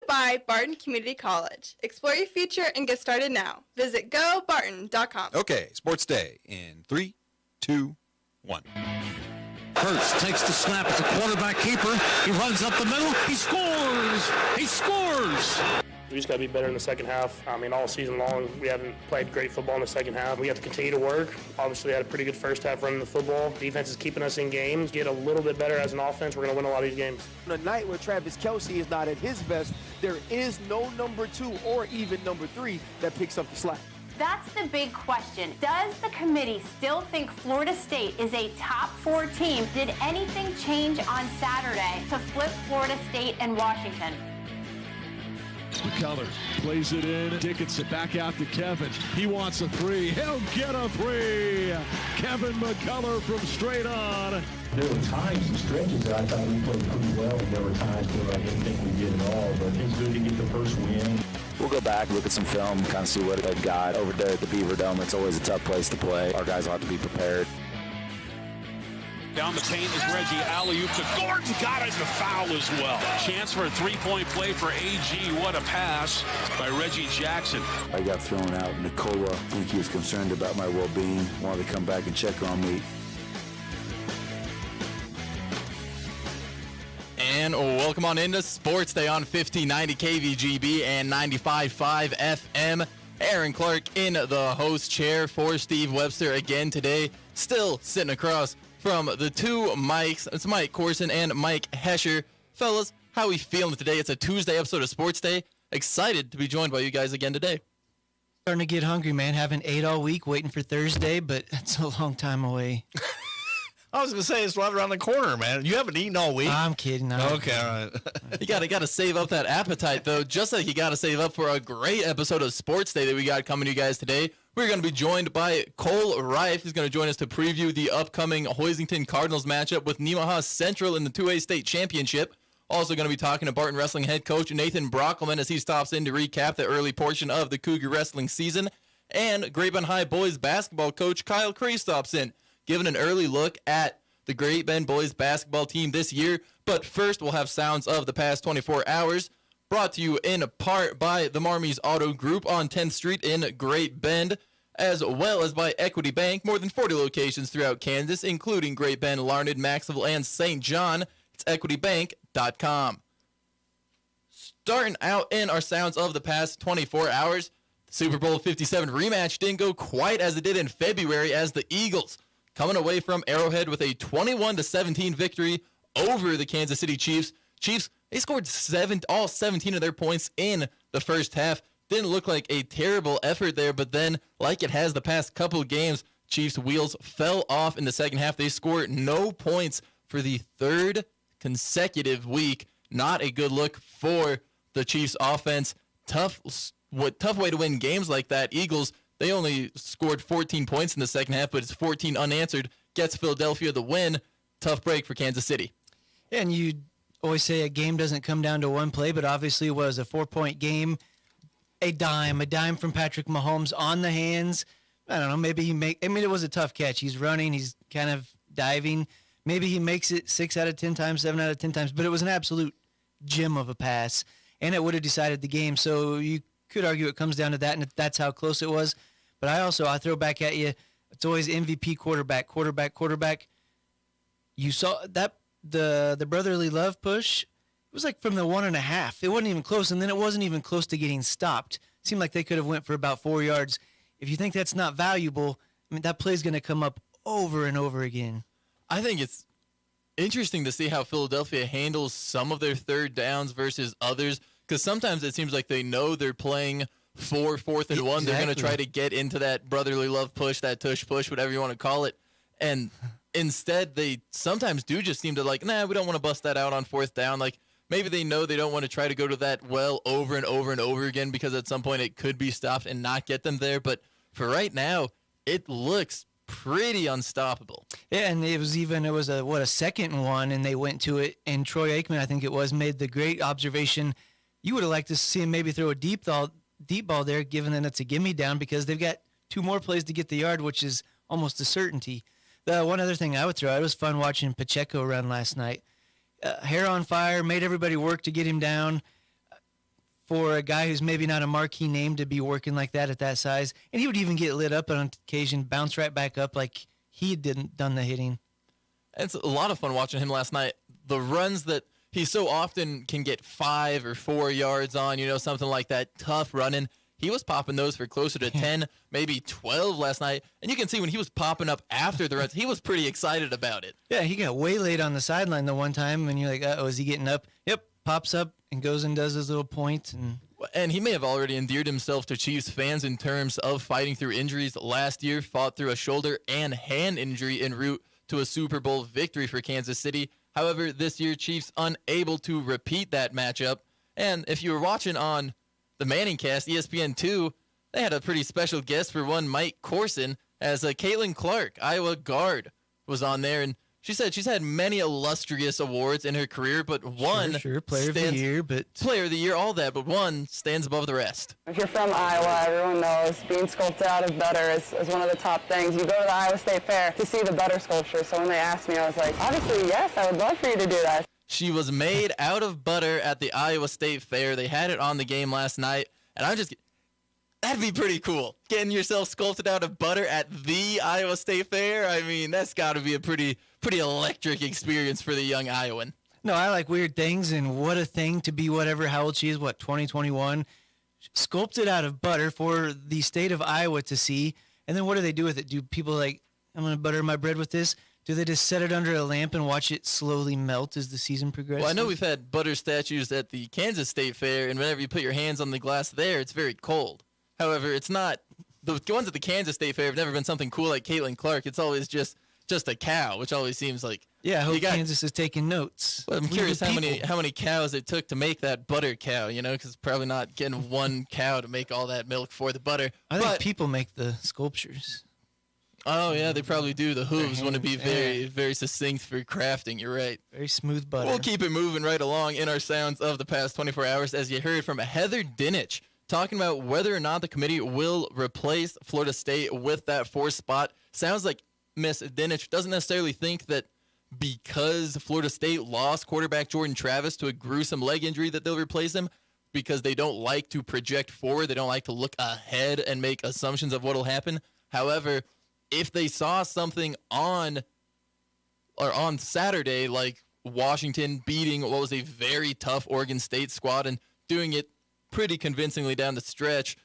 by Barton Community College. Explore your future and get started now. Visit gobarton.com. Okay, Sports Day in 3, 2, 1. Hurts takes the snap at the quarterback keeper. He runs up the middle. He scores! He scores! We just got to be better in the second half. All season long, we haven't played great football in the second half. We have to continue to work. Obviously, had a pretty good first half running the football. Defense is keeping us in games. Get a little bit better as an offense. We're going to win a lot of these games. On a night where Travis Kelce is not at his best, there is no number 2 or even number 3 that picks up the slack. That's the big question. Does the committee still think Florida State is a top 4 team? Did anything change on Saturday to flip Florida State and Washington? McCullers plays it in. Dickinson back out to Kevin. He wants a 3. He'll get a 3. Kevin McCullough from straight on. There were times and stretches that I thought we played pretty well, and there were times where I didn't think we did at all. But it's good to get the first win. We'll go back, look at some film, kind of see what they've got over there at the Beaver Dome. It's always a tough place to play. Our guys will have to be prepared. Down the paint is Reggie. Alley-oop to Gordon. Got it, the foul as well. Chance for a three-point play for AG. What a pass by Reggie Jackson. I got thrown out. Nicola, I think he was concerned about my well-being, wanted to come back and check on me. And welcome on into Sports Day on 1590 KVGB and 95.5 FM. Aaron Clark in the host chair for Steve Webster again today. Still sitting across from the two Mikes. It's Mike Corson and Mike Hesher. Fellas, how are we feeling today? It's a Tuesday episode of Sports Day. Excited to be joined by you guys again today. Starting to get hungry, man. Haven't ate all week, waiting for Thursday, but it's a long time away. I was going to say, it's right around the corner, man. You haven't eaten all week. I'm kidding. Okay, all right. You gotta save up that appetite, though, just like you got to save up for a great episode of Sports Day that we got coming to you guys today. We're going to be joined by Cole Reif. He's going to join us to preview the upcoming Hoisington Cardinals matchup with Nemaha Central in the 2A state championship. Also going to be talking to Barton Wrestling head coach Nathan Brockelman as he stops in to recap the early portion of the Cougar wrestling season. And Great Bend High boys basketball coach Kyle Cree stops in, giving an early look at the Great Bend boys basketball team this year. But first, we'll have sounds of the past 24 hours, brought to you in part by the Marmies Auto Group on 10th Street in Great Bend, as well as by Equity Bank, more than 40 locations throughout Kansas, including Great Bend, Larned, Maxville, and St. John. It's equitybank.com. Starting out in our sounds of the past 24 hours, the Super Bowl 57 rematch didn't go quite as it did in February, as the Eagles coming away from Arrowhead with a 21-17 victory over the Kansas City Chiefs. Chiefs, they scored all 17 of their points in the first half. Didn't look like a terrible effort there, but then, like it has the past couple of games, Chiefs' wheels fell off in the second half. They scored no points for the third consecutive week. Not a good look for the Chiefs' offense. Tough way to win games like that. Eagles, they only scored 14 points in the second half, but it's 14 unanswered. Gets Philadelphia the win. Tough break for Kansas City. Yeah, and you always say a game doesn't come down to one play, but obviously it was a 4-point game. A dime from Patrick Mahomes on the hands. I don't know, maybe it was a tough catch. He's running, he's kind of diving. Maybe he makes it 6 out of 10 times, 7 out of 10 times, but it was an absolute gem of a pass, and it would have decided the game. So you could argue it comes down to that, and that's how close it was. But I throw back at you, it's always MVP quarterback. You saw that the brotherly love push, it was like from the 1.5. It wasn't even close, and then it wasn't even close to getting stopped. It seemed like they could have went for about 4 yards. If you think that's not valuable, that play's going to come up over and over again. I think it's interesting to see how Philadelphia handles some of their third downs versus others, because sometimes it seems like they know they're playing for 4th and 1. Exactly. They're going to try to get into that brotherly love push, that tush push, whatever you want to call it. And instead, they sometimes do just seem to we don't want to bust that out on 4th down. Like, maybe they know they don't want to try to go to that well over and over and over again, because at some point it could be stopped and not get them there. But for right now, it looks pretty unstoppable. Yeah, and it was a second and 1, and they went to it. And Troy Aikman, I think it was, made the great observation. You would have liked to see him maybe throw a deep ball there, given that it's a gimme down, because they've got 2 more plays to get the yard, which is almost a certainty. The one other thing I would throw, it was fun watching Pacheco run last night. Hair on fire, made everybody work to get him down. for a guy who's maybe not a marquee name to be working like that at that size. And he would even get lit up on occasion, bounce right back up like he didn't done the hitting. It's a lot of fun watching him last night. The runs that he so often can get 5 or 4 yards on, something like that, tough running. He was popping those for closer to 10, maybe 12 last night. And you can see when he was popping up after the runs, he was pretty excited about it. Yeah, he got waylaid on the sideline the one time, and you're like, uh-oh, is he getting up? Yep, pops up and goes and does his little point. And he may have already endeared himself to Chiefs fans in terms of fighting through injuries. Last year, fought through a shoulder and hand injury en route to a Super Bowl victory for Kansas City. However, this year, Chiefs unable to repeat that matchup. And if you were watching on the Manning Cast, ESPN2, they had a pretty special guest for one, Mike Corson, as Caitlin Clark, Iowa guard, was on there. And she said she's had many illustrious awards in her career, but one Player of the Year, all that, but one stands above the rest. If you're from Iowa, everyone knows being sculpted out of butter is one of the top things. You go to the Iowa State Fair to see the butter sculpture. So when they asked me, I was like, obviously, yes, I would love for you to do that. She was made out of butter at the Iowa State Fair. They had it on the game last night, and that'd be pretty cool. Getting yourself sculpted out of butter at the Iowa State Fair. I mean, that's got to be a pretty electric experience for the young Iowan. No, I like weird things, and what a thing to be how old she is, 2021, sculpted out of butter for the state of Iowa to see. And then what do they do with it? Do people I'm going to butter my bread with this? Do they just set it under a lamp and watch it slowly melt as the season progresses? Well, I know we've had butter statues at the Kansas State Fair, and whenever you put your hands on the glass there, it's very cold. However, it's not – the ones at the Kansas State Fair have never been something cool like Caitlin Clark. It's always just a cow, which always seems like – yeah, I hope Kansas is taking notes. Well, I'm curious how many cows it took to make that butter cow, because probably not getting one cow to make all that milk for the butter. I think people make the sculptures. Oh, yeah, they probably do. The hooves want to be very, very succinct for crafting. You're right. Very smooth butter. We'll keep it moving right along in our sounds of the past 24 hours as you heard from Heather Dinich talking about whether or not the committee will replace Florida State with that 4th spot. Sounds like Miss Dinich doesn't necessarily think that because Florida State lost quarterback Jordan Travis to a gruesome leg injury that they'll replace him, because they don't like to project forward. They don't like to look ahead and make assumptions of what will happen. However, if they saw something on Saturday, like Washington beating what was a very tough Oregon State squad and doing it pretty convincingly down the stretch,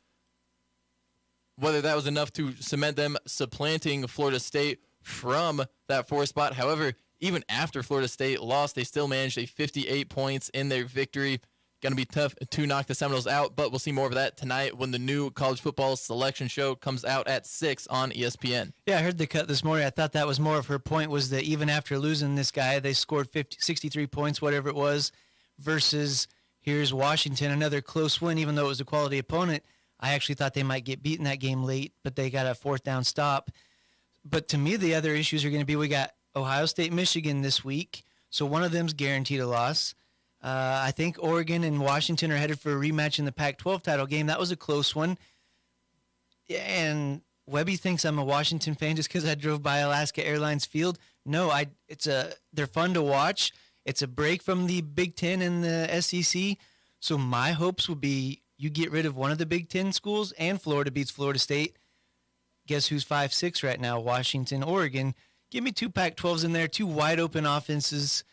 whether that was enough to cement them supplanting Florida State from that 4th spot. However, even after Florida State lost, they still managed a 58 points in their victory. Going to be tough to knock the Seminoles out, but we'll see more of that tonight when the new college football selection show comes out at 6 on ESPN. Yeah, I heard the cut this morning. I thought that was more of her point, was that even after losing this guy, they scored 63 points, whatever it was, versus here's Washington, another close win, even though it was a quality opponent. I actually thought they might get beaten that game late, but they got a 4th down stop. But to me, the other issues are going to be, we got Ohio State, Michigan this week, so one of them's guaranteed a loss. I think Oregon and Washington are headed for a rematch in the Pac-12 title game. That was a close one. And Webby thinks I'm a Washington fan just because I drove by Alaska Airlines Field. No, they're fun to watch. It's a break from the Big Ten and the SEC. So my hopes would be you get rid of one of the Big Ten schools and Florida beats Florida State. Guess who's 5-6 right now? Washington, Oregon. Give me 2 Pac-12s in there, 2 wide open offenses.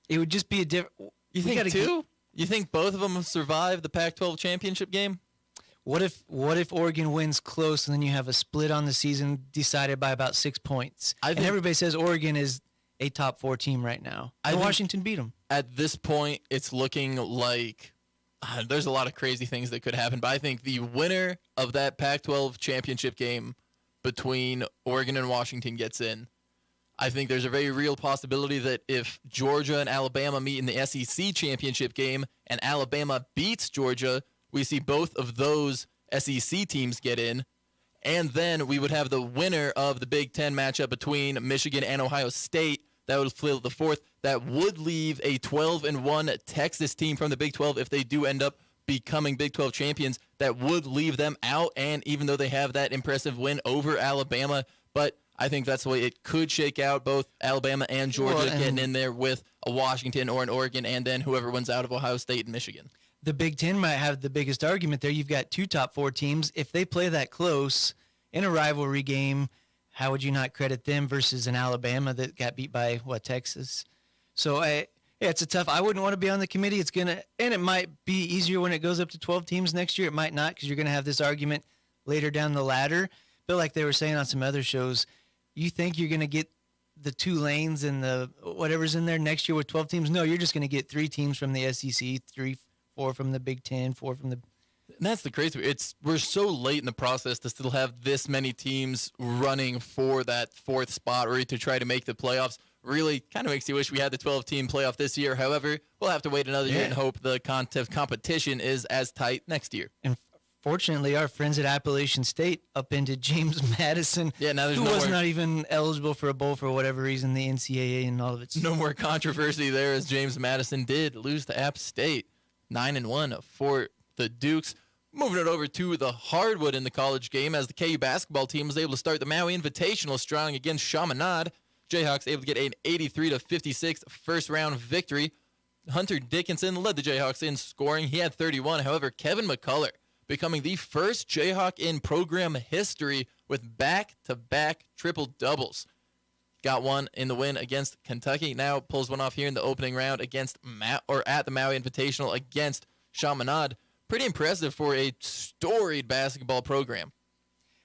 It would just be a different. You think 2? You think both of them have survived the Pac-12 championship game? What if Oregon wins close and then you have a split on the season decided by about 6 points? And everybody says Oregon is a top 4 team right now. And Washington beat them. At this point, it's looking like there's a lot of crazy things that could happen. But I think the winner of that Pac-12 championship game between Oregon and Washington gets in. I think there's a very real possibility that if Georgia and Alabama meet in the SEC championship game and Alabama beats Georgia, we see both of those SEC teams get in. And then we would have the winner of the Big Ten matchup between Michigan and Ohio State. That would fill the 4th. That would leave a 12-1 Texas team from the Big 12 if they do end up becoming Big 12 champions. That would leave them out. And even though they have that impressive win over Alabama, but I think that's the way it could shake out, both Alabama and Georgia getting in there with a Washington or an Oregon, and then whoever wins out of Ohio State and Michigan. the Big Ten might have the biggest argument there. You've got 2 top 4 teams. If they play that close in a rivalry game, how would you not credit them versus an Alabama that got beat by, Texas? So, it's a tough. I wouldn't want to be on the committee. And it might be easier when it goes up to 12 teams next year. It might not, because you're going to have this argument later down the ladder. But like they were saying on some other shows, you think you're going to get the Tulanes and the whatever's in there next year with 12 teams? No, you're just going to get 3 teams from the SEC, 4 from the Big Ten, 4 from the. And that's the crazy. We're so late in the process to still have this many teams running for that 4th spot or to try to make the playoffs. Really kind of makes you wish we had the 12-team playoff this year. However, we'll have to wait another year and hope the competition is as tight next year. And fortunately, our friends at Appalachian State upended James Madison, who was not even eligible for a bowl for whatever reason, the NCAA and all of its. No more controversy there, as James Madison did lose to App State, 9-1 for the Dukes. Moving it over to the hardwood in the college game, as the KU basketball team was able to start the Maui Invitational strong against Chaminade. Jayhawks able to get an 83-56 first-round victory. Hunter Dickinson led the Jayhawks in scoring. He had 31. However, Kevin McCullough becoming the first Jayhawk in program history with back-to-back triple-doubles. Got one in the win against Kentucky. Now pulls one off here in the opening round at the Maui Invitational against Chaminade. Pretty impressive for a storied basketball program.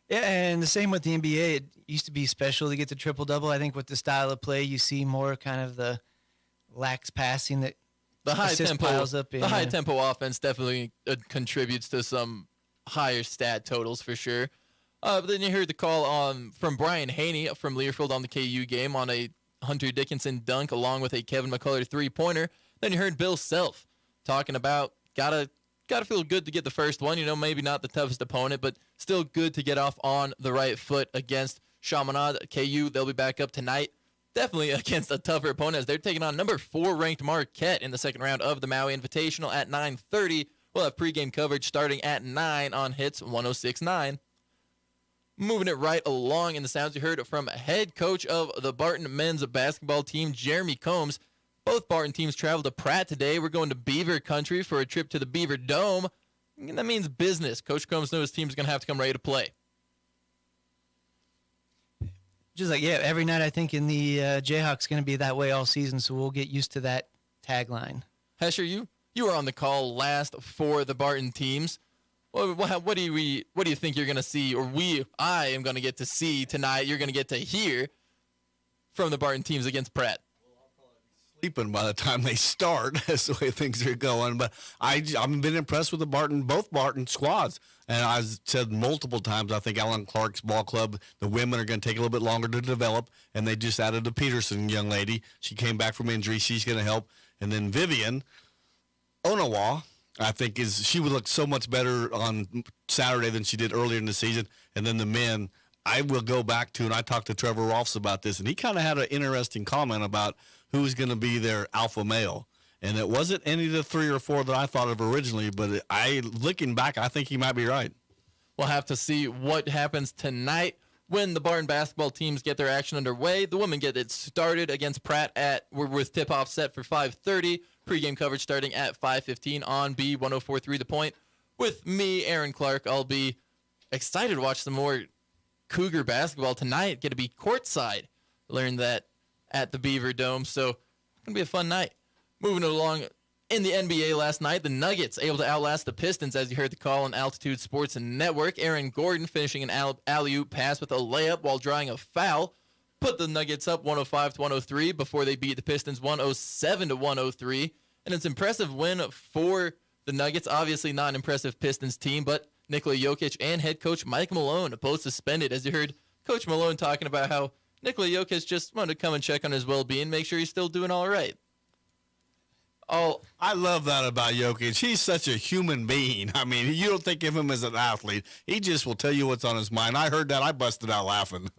Yeah, and the same with the NBA. It used to be special to get the triple-double. I think with the style of play, you see more kind of the lax passing that the high tempo piles up in. The high tempo offense definitely contributes to some higher stat totals for sure. But then you heard the call from Brian Haney from Learfield on the KU game on a Hunter Dickinson dunk along with a Kevin McCullough three-pointer. Then you heard Bill Self talking about gotta feel good to get the first one. Maybe not the toughest opponent, but still good to get off on the right foot against Chaminade. KU, they'll be back up tonight. Definitely against a tougher opponent as they're taking on number 4 ranked Marquette in the second round of the Maui Invitational at 9:30. We'll have pregame coverage starting at 9 on Hits 106.9. Moving it right along in the sounds you heard from head coach of the Barton men's basketball team, Jeremy Combs. Both Barton teams traveled to Pratt today. We're going to Beaver Country for a trip to the Beaver Dome. And that means business. Coach Combs knows his team's going to have to come ready to play. Just every night I think in the Jayhawks going to be that way all season, so we'll get used to that tagline. Hesher, you were on the call last for the Barton teams. What do you think you're going to see, or I am going to get to see tonight, you're going to get to hear from the Barton teams against Pratt? Sleeping by the time they start. That's the way things are going. But I've been impressed with both Barton squads. And I've said multiple times, I think Alan Clark's ball club, the women are going to take a little bit longer to develop. And they just added the Peterson young lady. She came back from injury. She's going to help. And then Vivian Onawa, I think she would look so much better on Saturday than she did earlier in the season. And then the men, I will go back to, and I talked to Trevor Rolfs about this, and he kind of had an interesting comment about who's going to be their alpha male. And it wasn't any of the 3 or 4 that I thought of originally, but looking back, I think he might be right. We'll have to see what happens tonight when the Barton basketball teams get their action underway. The women get it started against Pratt with tip-off set for 5:30. Pre-game coverage starting at 5:15 on B1043 The Point. With me, Aaron Clark, I'll be excited to watch some more Cougar basketball tonight. Get to be courtside. Learn that at the Beaver Dome, so it's going to be a fun night. Moving along in the NBA last night, the Nuggets able to outlast the Pistons, as you heard the call on Altitude Sports Network. Aaron Gordon finishing an alley-oop pass with a layup while drawing a foul. Put the Nuggets up 105-103 before they beat the Pistons 107-103. And it's an impressive win for the Nuggets. Obviously not an impressive Pistons team, but Nikola Jokic and head coach Mike Malone both suspended, as you heard Coach Malone talking about how Nikola Jokic just wanted to come and check on his well-being, make sure he's still doing all right. I love that about Jokic. He's such a human being. I mean, you don't think of him as an athlete. He just will tell you what's on his mind. I heard that. I busted out laughing.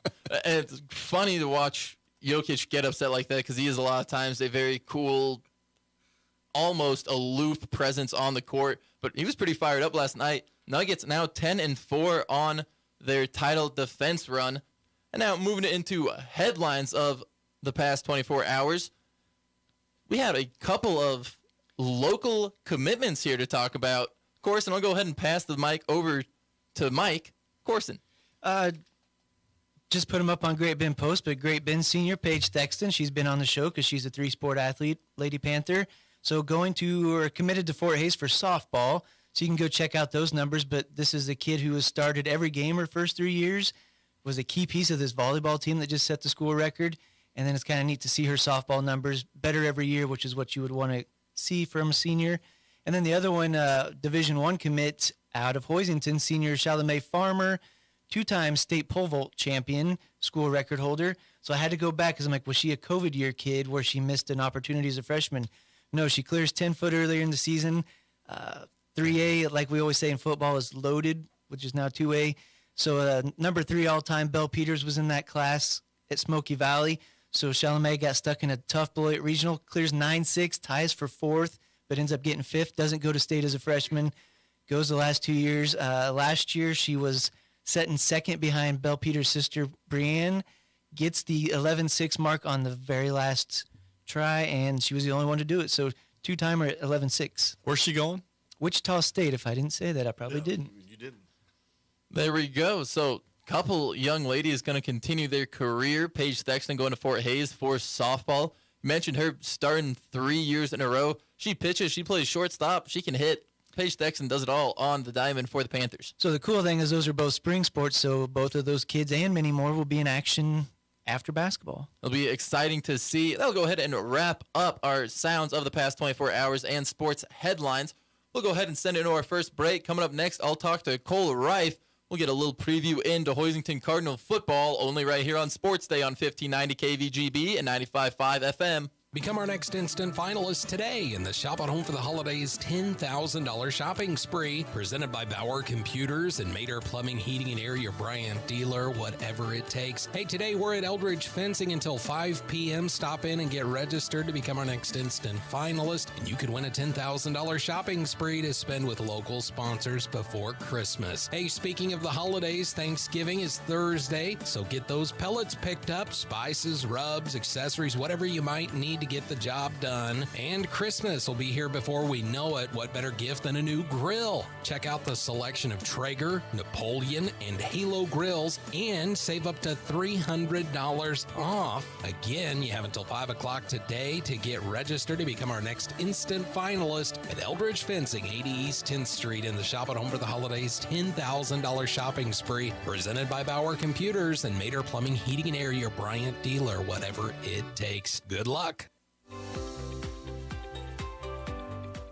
It's funny to watch Jokic get upset like that because he is a lot of times a very cool, almost aloof presence on the court. But he was pretty fired up last night. Nuggets now 10-4 on their title defense run. And now moving into headlines of the past 24 hours. We had a couple of local commitments here to talk about. Corson, I'll go ahead and pass the mic over to Mike. Corson. Just put him up on Great Bend Post, but Great Bend senior Paige Thexton, she's been on the show because she's a 3-sport athlete, Lady Panther. So committed to Fort Hays for softball. So you can go check out those numbers. But this is a kid who has started every game her first 3 years, was a key piece of this volleyball team that just set the school record. And then it's kind of neat to see her softball numbers better every year, which is what you would want to see from a senior. And then the other one, Division I commit out of Hoisington, senior Chalamet Farmer, 2-time state pole vault champion, school record holder. So I had to go back because I'm like, was she a COVID year kid where she missed an opportunity as a freshman? No, she clears 10-foot earlier in the season. 3A, like we always say in football, is loaded, which is now 2A. So number 3 all-time, Belle Peters was in that class at Smoky Valley. So Chalamet got stuck in a tough Beloit regional, clears 9-6, ties for 4th, but ends up getting 5th, doesn't go to state as a freshman, goes the last 2 years. Last year, she was set in 2nd behind Belle Peters' sister, Brienne, gets the 11-6 mark on the very last try, and she was the only one to do it. So 2-timer at 11-6. Where's she going? Wichita State. If I didn't say that, I probably didn't. You didn't. There we go. So couple young ladies going to continue their career. Paige Thexton going to Fort Hays for softball. You mentioned her starting 3 years in a row. She pitches. She plays shortstop. She can hit. Paige Thexton does it all on the diamond for the Panthers. So the cool thing is those are both spring sports, so both of those kids and many more will be in action after basketball. It'll be exciting to see. That'll go ahead and wrap up our sounds of the past 24 hours and sports headlines. We'll go ahead and send it into our first break. Coming up next, I'll talk to Cole Reif. We'll get a little preview into Hoisington Cardinal football, only right here on Sports Day on 1590 KVGB and 95.5 FM. Become our next instant finalist today in the Shop at Home for the Holidays $10,000 shopping spree, presented by Bauer Computers and Mater Plumbing, Heating and Air, your Bryant dealer, whatever it takes. Hey, today we're at Eldridge Fencing until 5 p.m. Stop in and get registered to become our next instant finalist, and you could win a $10,000 shopping spree to spend with local sponsors before Christmas. Hey, speaking of the holidays, Thanksgiving is Thursday, so get those pellets picked up, spices, rubs, accessories, whatever you might need to get the job done. And Christmas will be here before we know it. What better gift than a new grill? Check out the selection of Traeger, Napoleon, and Halo grills and save up to $300 off. Again, you have until 5 o'clock today to get registered to become our next instant finalist at Eldridge Fencing, 80 East 10th Street in the Shop at Home for the Holidays $10,000 shopping spree, presented by Bauer Computers and Mater Plumbing, Heating and Air, your Bryant dealer, whatever it takes. Good luck.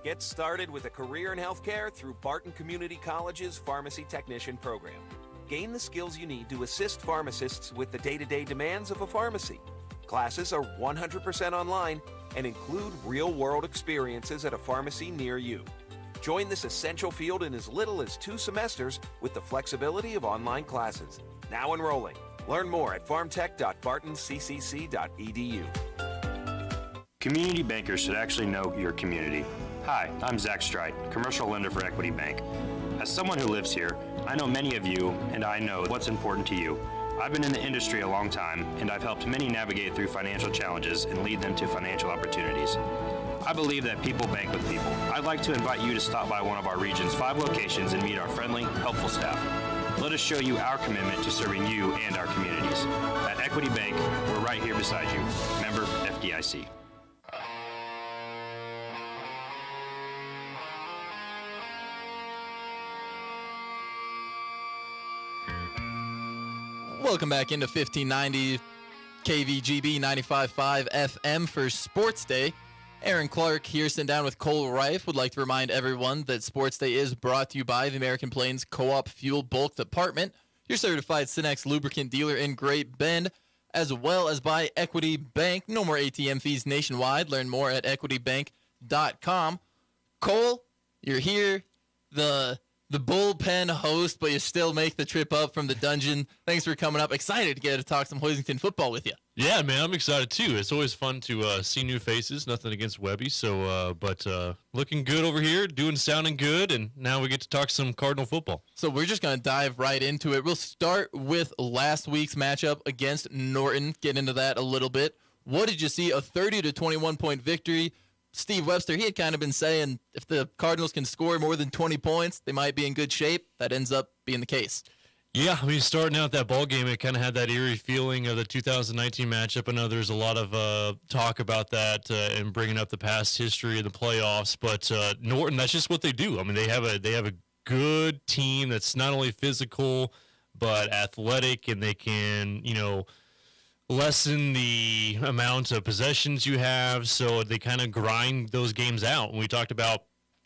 Get started with a career in healthcare through Barton Community College's Pharmacy Technician program. Gain the skills you need to assist pharmacists with the day-to-day demands of a pharmacy. Classes are 100% online and include real-world experiences at a pharmacy near you. Join this essential field in as little as 2 semesters with the flexibility of online classes. Now enrolling. Learn more at pharmtech.bartonccc.edu. Community bankers should actually know your community. Hi, I'm Zach Strite, commercial lender for Equity Bank. As someone who lives here, I know many of you, and I know what's important to you. I've been in the industry a long time, and I've helped many navigate through financial challenges and lead them to financial opportunities. I believe that people bank with people. I'd like to invite you to stop by one of our region's 5 locations and meet our friendly, helpful staff. Let us show you our commitment to serving you and our communities. At Equity Bank, we're right here beside you. Member FDIC. Welcome back into 1590 KVGB 95.5 FM for Sports Day. Aaron Clark here sitting down with Cole Reif. Would like to remind everyone that Sports Day is brought to you by the American Plains Co-op Fuel Bulk Department, your certified Cenex lubricant dealer in Great Bend, as well as by Equity Bank. No more ATM fees nationwide. Learn more at equitybank.com. Cole, you're here, the bullpen host, but you still make the trip up from the dungeon. Thanks for coming up. Excited to get to talk some Hoisington football with you. Yeah, man, I'm excited too. It's always fun to see new faces. Nothing against Webby, but looking good over here, sounding good, and now we get to talk some Cardinal football. So we're just going to dive right into it. We'll start with last week's matchup against Norton. Get into that a little bit. What did you see? A 30-21 point victory Steve Webster, he had kind of been saying if the Cardinals can score more than 20 points, they might be in good shape. That ends up being the case. Yeah, I mean, starting out that ball game, it kind of had that eerie feeling of the 2019 matchup. I know there's a lot of talk about that and bringing up the past history of the playoffs, but Norton, that's just what they do. I mean, they have a good team that's not only physical but athletic, and they can, lessen the amount of possessions you have, so they kind of grind those games out. And we talked about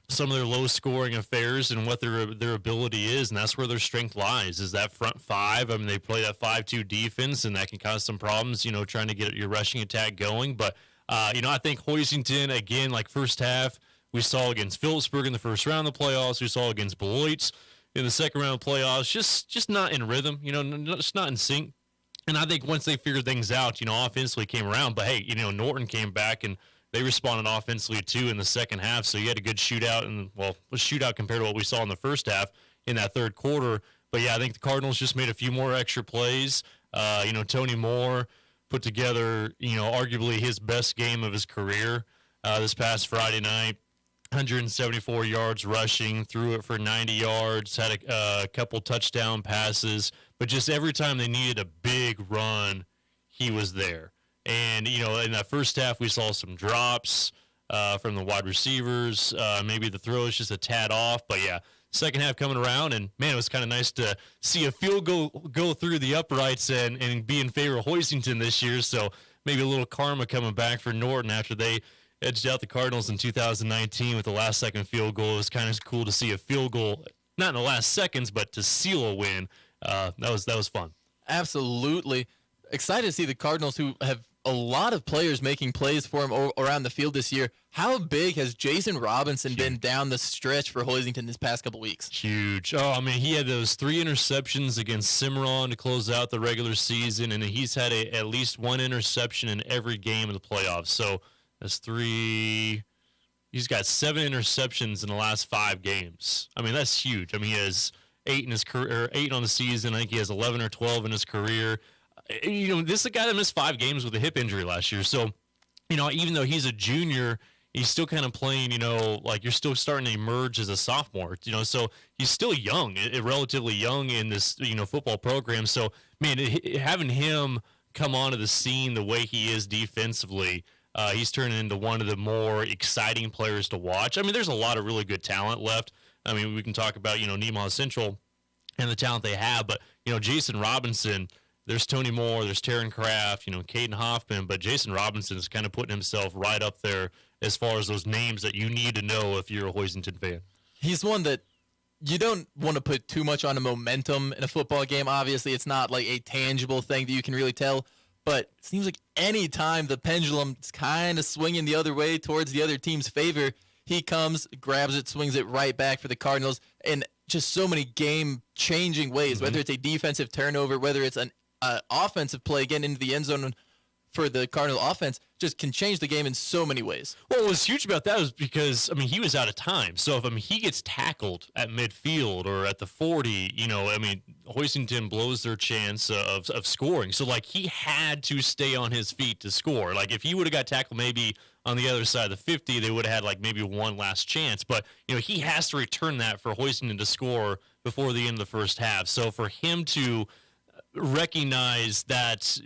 some of their low-scoring affairs and what their ability is, and that's where their strength lies, is that front five. I mean, they play that 5-2 defense, and that can cause some problems, trying to get your rushing attack going. But, I think Hoisington, again, like first half, we saw against Phillipsburg in the first round of the playoffs. We saw against Beloit in the second round of the playoffs. Just not in rhythm, just not in sync. And I think once they figured things out, offensively came around. But, hey, Norton came back, and they responded offensively, too, in the second half. So you had a good shootout, and, a shootout compared to what we saw in the first half in that third quarter. But, yeah, I think the Cardinals just made a few more extra plays. Tony Moore put together, arguably his best game of his career this past Friday night. 174 yards rushing, threw it for 90 yards, had a couple touchdown passes. But just every time they needed a big run, he was there. And, in that first half, we saw some drops from the wide receivers. Maybe the throw is just a tad off. But, yeah, second half coming around. And, man, it was kind of nice to see a field goal go through the uprights and be in favor of Hoisington this year. So maybe a little karma coming back for Norton after they edged out the Cardinals in 2019 with the last-second field goal. It was kind of cool to see a field goal, not in the last seconds, but to seal a win. That was fun. Absolutely. Excited to see the Cardinals, who have a lot of players making plays for him around the field this year. How big has Jason Robinson been down the stretch for Hoisington this past couple weeks? Huge. Oh, I mean, he had those 3 interceptions against Cimarron to close out the regular season, and he's had at least 1 interception in every game of the playoffs. So that's 3. He's got 7 interceptions in the last 5 games. I mean, that's huge. I mean, he has 8 in his career, 8 on the season. I think he has 11 or 12 in his career. This is a guy that missed 5 games with a hip injury last year. So, even though he's a junior, he's still kind of playing, like you're still starting to emerge as a sophomore, so he's still young, relatively young in this, football program. So, man, having him come onto the scene the way he is defensively, he's turning into one of the more exciting players to watch. I mean, there's a lot of really good talent left. I mean, we can talk about, Nemaha Central and the talent they have, but, Jason Robinson, there's Tony Moore, there's Taryn Kraft, Caden Hoffman, but Jason Robinson is kind of putting himself right up there as far as those names that you need to know if you're a Hoisington fan. He's one that you don't want to put too much on a momentum in a football game. Obviously, it's not like a tangible thing that you can really tell, but it seems like any time the pendulum's kind of swinging the other way towards the other team's favor, he comes, grabs it, swings it right back for the Cardinals in just so many game-changing ways, whether it's a defensive turnover, whether it's an offensive play again into the end zone for the Cardinal offense, just can change the game in so many ways. Well, what was huge about that was because, he was out of time. So if, he gets tackled at midfield or at the 40, Hoisington blows their chance of scoring. So, he had to stay on his feet to score. If he would have got tackled maybe on the other side of the 50, they would have had, maybe one last chance. But, he has to return that for Hoisington to score before the end of the first half. So for him to recognize that,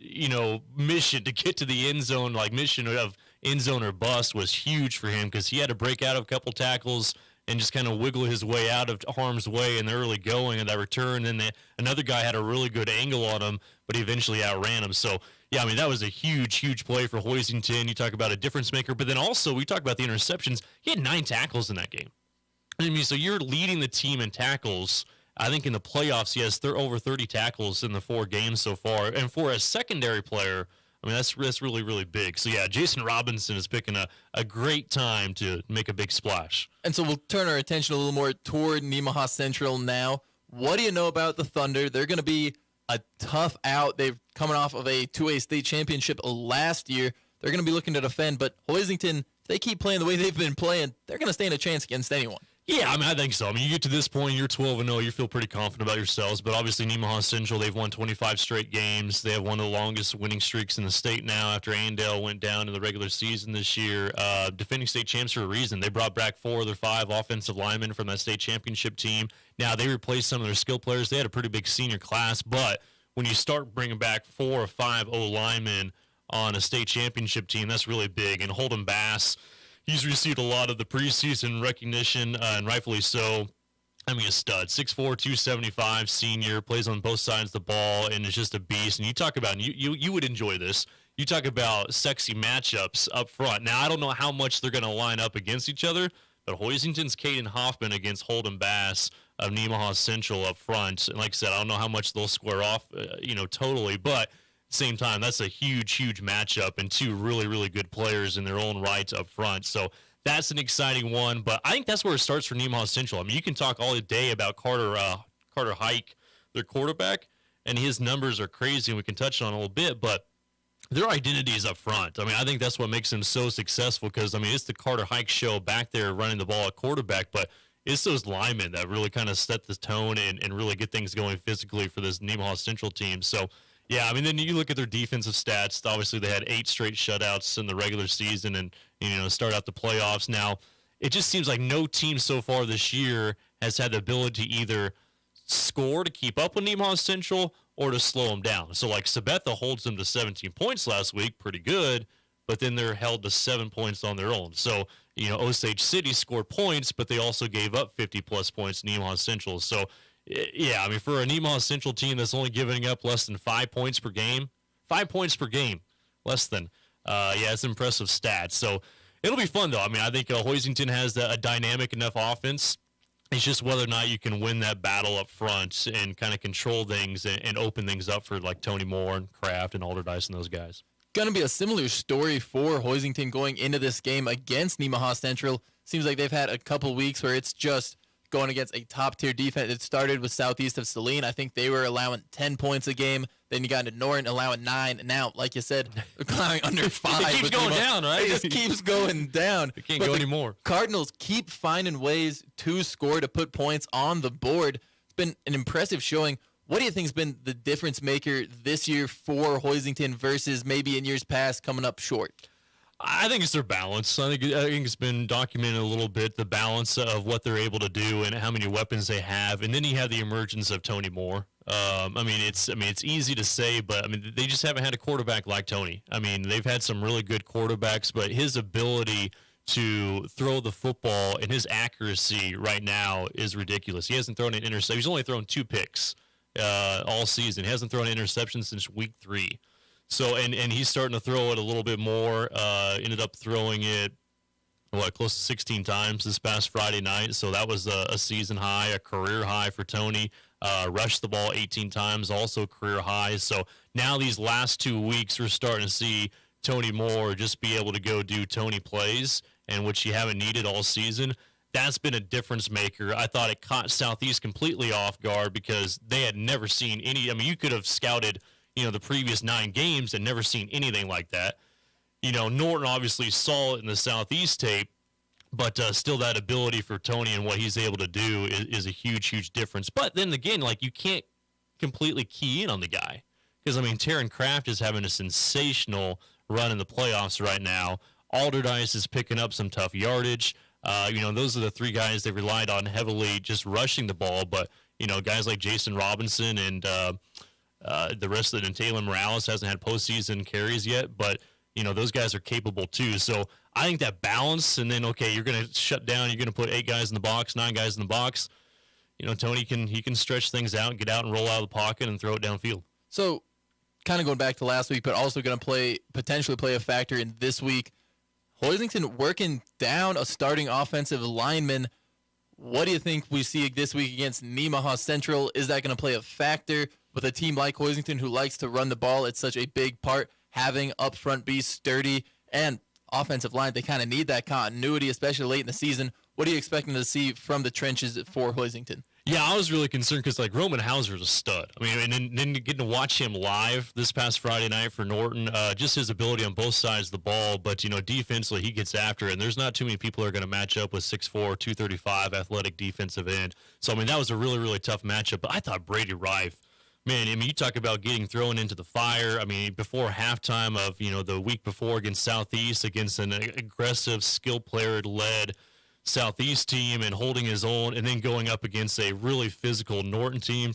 mission to get to the end zone, mission of end zone or bust was huge for him because he had to break out of a couple tackles and just kind of wiggle his way out of harm's way in the early going of that return. Then another guy had a really good angle on him, but he eventually outran him. So, yeah, that was a huge, huge play for Hoisington. You talk about a difference maker, but then also we talk about the interceptions. He had 9 tackles in that game. So you're leading the team in tackles. I think in the playoffs, he has over 30 tackles in the 4 games so far. And for a secondary player, that's really, really big. So, yeah, Jason Robinson is picking a great time to make a big splash. And so we'll turn our attention a little more toward Nemaha Central now. What do you know about the Thunder? They're going to be a tough out. They're coming off of a 2A state championship last year. They're going to be looking to defend. But Hoisington, if they keep playing the way they've been playing, they're going to stand a chance against anyone. Yeah, I mean, I think so. I mean, you get to this point, you're 12-0, you feel pretty confident about yourselves. But obviously, Nemaha Central, they've won 25 straight games. They have one of the longest winning streaks in the state now after Annandale went down in the regular season this year. Defending state champs for a reason. They brought back 4 of their 5 offensive linemen from that state championship team. Now, they replaced some of their skill players. They had a pretty big senior class. But when you start bringing back 4 or 5 O-linemen on a state championship team, that's really big. And Holden Bass, he's received a lot of the preseason recognition, and rightfully so. I mean, a stud. 6'4", 275, senior, plays on both sides of the ball, and is just a beast. And you talk about, and you would enjoy this, you talk about sexy matchups up front. Now, I don't know how much they're going to line up against each other, but Hoisington's Caden Hoffman against Holden Bass of Nemaha Central up front. And like I said, I don't know how much they'll square off, totally, but same time, that's a huge matchup, and 2 really, really good players in their own rights up front. So that's an exciting one, but I think that's where it starts for Nemaha Central. I mean, you can talk all day about Carter Hike, their quarterback, and his numbers are crazy, and we can touch on it a little bit, but their identity is up front. I mean, I think that's what makes them so successful because, I mean, it's the Carter Hike show back there running the ball at quarterback, but it's those linemen that really kind of set the tone and really get things going physically for this Nemaha Central team. So, yeah, I mean, then you look at their defensive stats. Obviously, they had 8 straight shutouts in the regular season and, start out the playoffs. Now, it just seems like no team so far this year has had the ability to either score to keep up with Nemaha Central or to slow them down. So, like, Sabetha holds them to 17 points last week, pretty good, but then they're held to 7 points on their own. So, Osage City scored points, but they also gave up 50-plus points to Nemaha Central. So, yeah, I mean, for a Nemaha Central team that's only giving up less than 5 points per game, less than, it's impressive stats. So it'll be fun, though. I mean, I think Hoisington has a dynamic enough offense. It's just whether or not you can win that battle up front and kind of control things and open things up for, like, Tony Moore and Kraft and Alderdice and those guys. Going to be a similar story for Hoisington going into this game against Nemaha Central. Seems like they've had a couple weeks where it's just going against a top-tier defense. It started with Southeast of Saline. I think they were allowing 10 points a game. Then you got into Norton allowing 9. And now, like you said, allowing under 5. It keeps going down, right? It just keeps going down. It can't go anymore. Cardinals keep finding ways to score, to put points on the board. It's been an impressive showing. What do you think has been the difference maker this year for Hoisington versus maybe in years past coming up short? I think it's their balance. I think it's been documented a little bit, the balance of what they're able to do and how many weapons they have. And then you have the emergence of Tony Moore. It's easy to say, but I mean, they just haven't had a quarterback like Tony. I mean, they've had some really good quarterbacks, but his ability to throw the football and his accuracy right now is ridiculous. He hasn't thrown an interception. He's only thrown 2 picks all season. He hasn't thrown an interception since week 3. So, and he's starting to throw it a little bit more. Ended up throwing it, close to 16 times this past Friday night. So that was a season high, a career high for Tony. Rushed the ball 18 times, also career high. So now these last 2 weeks, we're starting to see Tony Moore just be able to go do Tony plays, and which you haven't needed all season. That's been a difference maker. I thought it caught Southeast completely off guard because they had never seen any. I mean, you could have scouted the previous 9 games and never seen anything like that. Norton obviously saw it in the Southeast tape, but still that ability for Tony and what he's able to do is a huge difference. But then again, like, you can't completely key in on the guy because, I mean, Taryn Kraft is having a sensational run in the playoffs right now. Alderdice is picking up some tough yardage. Those are the 3 guys they relied on heavily just rushing the ball, but, guys like Jason Robinson and the rest of it, and Taylor Morales hasn't had postseason carries yet, but, those guys are capable too. So I think that balance, and then, okay, you're going to shut down, you're going to put 8 guys in the box, 9 guys in the box. Tony can stretch things out, get out and roll out of the pocket and throw it downfield. So kind of going back to last week, but also going to potentially play a factor in this week. Hoisington working down a starting offensive lineman. What do you think we see this week against Nemaha Central? Is that going to play a factor with a team like Hoisington who likes to run the ball? It's such a big part, having up front be sturdy and offensive line. They kind of need that continuity, especially late in the season. What are you expecting to see from the trenches for Hoisington? Yeah, I was really concerned because like Roman Hauser's a stud. I mean, and then getting to watch him live this past Friday night for Norton, just his ability on both sides of the ball. But defensively, he gets after it, and there's not too many people who are going to match up with 6'4", 235 athletic defensive end. So I mean, that was a really, really tough matchup. But I thought Brady Rife, man, I mean, you talk about getting thrown into the fire. I mean, before halftime of the week before against Southeast, against an aggressive, skill player-led Southeast team and holding his own, and then going up against a really physical Norton team.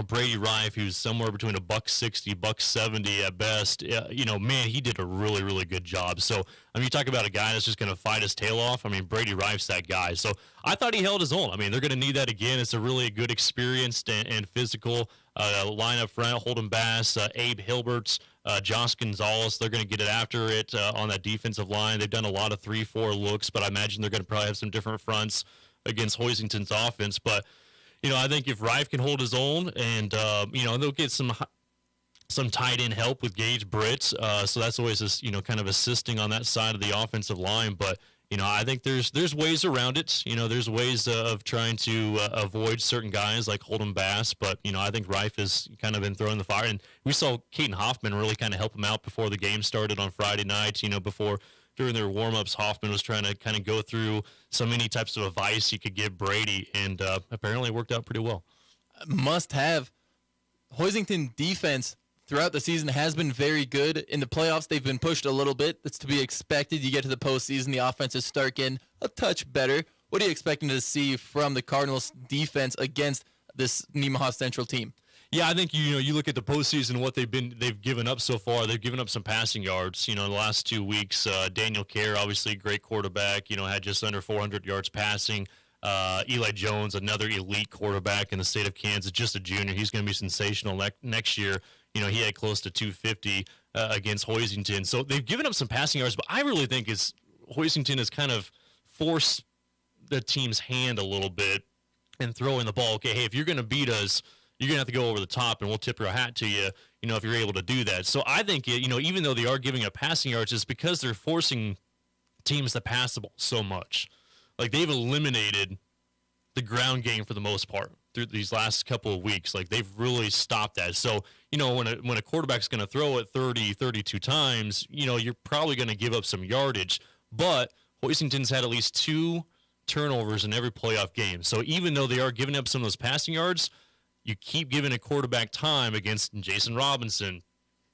Brady Rife, who's somewhere between $160, $170 at best. Man, he did a really, really good job. So, I mean, you talk about a guy that's just going to fight his tail off. I mean, Brady Rife's that guy. So, I thought he held his own. I mean, they're going to need that again. It's a really good, experienced and physical line up front. Holden Bass, Abe Hilberts, Josh Gonzalez. They're going to get it after it on that defensive line. They've done a lot of 3-4 looks, but I imagine they're going to probably have some different fronts against Hoisington's offense. But I think if Rife can hold his own, and they'll get some tight end help with Gage Britt, so that's always just kind of assisting on that side of the offensive line. But I think there's ways around it. There's ways of trying to avoid certain guys like Holden Bass. But I think Rife has kind of been thrown in the fire, and we saw Caden Hoffman really kind of help him out before the game started on Friday night. During their warm-ups, Hoffman was trying to kind of go through so many types of advice he could give Brady, and apparently it worked out pretty well. Must have. Hoisington defense throughout the season has been very good. In the playoffs, they've been pushed a little bit. That's to be expected. You get to the postseason, the offenses start getting a touch better. What are you expecting to see from the Cardinals defense against this Nemaha Central team? Yeah, I think you look at the postseason, what they've given up so far. They've given up some passing yards. In the last 2 weeks, Daniel Kerr, obviously a great quarterback. Had just under 400 yards passing. Eli Jones, another elite quarterback in the state of Kansas, just a junior. He's going to be sensational next year. He had close to 250 against Hoisington. So they've given up some passing yards, but I really think Hoisington has kind of forced the team's hand a little bit and throwing the ball. Okay, hey, if you're going to beat us, you're going to have to go over the top, and we'll tip your hat to you, if you're able to do that. So I think, even though they are giving up passing yards, it's because they're forcing teams to pass the ball so much. Like, they've eliminated the ground game for the most part through these last couple of weeks. Like, they've really stopped that. So, when a quarterback's going to throw it 30, 32 times, you're probably going to give up some yardage. But Hoisington's had at least 2 turnovers in every playoff game. So even though they are giving up some of those passing yards, you keep giving a quarterback time against Jason Robinson,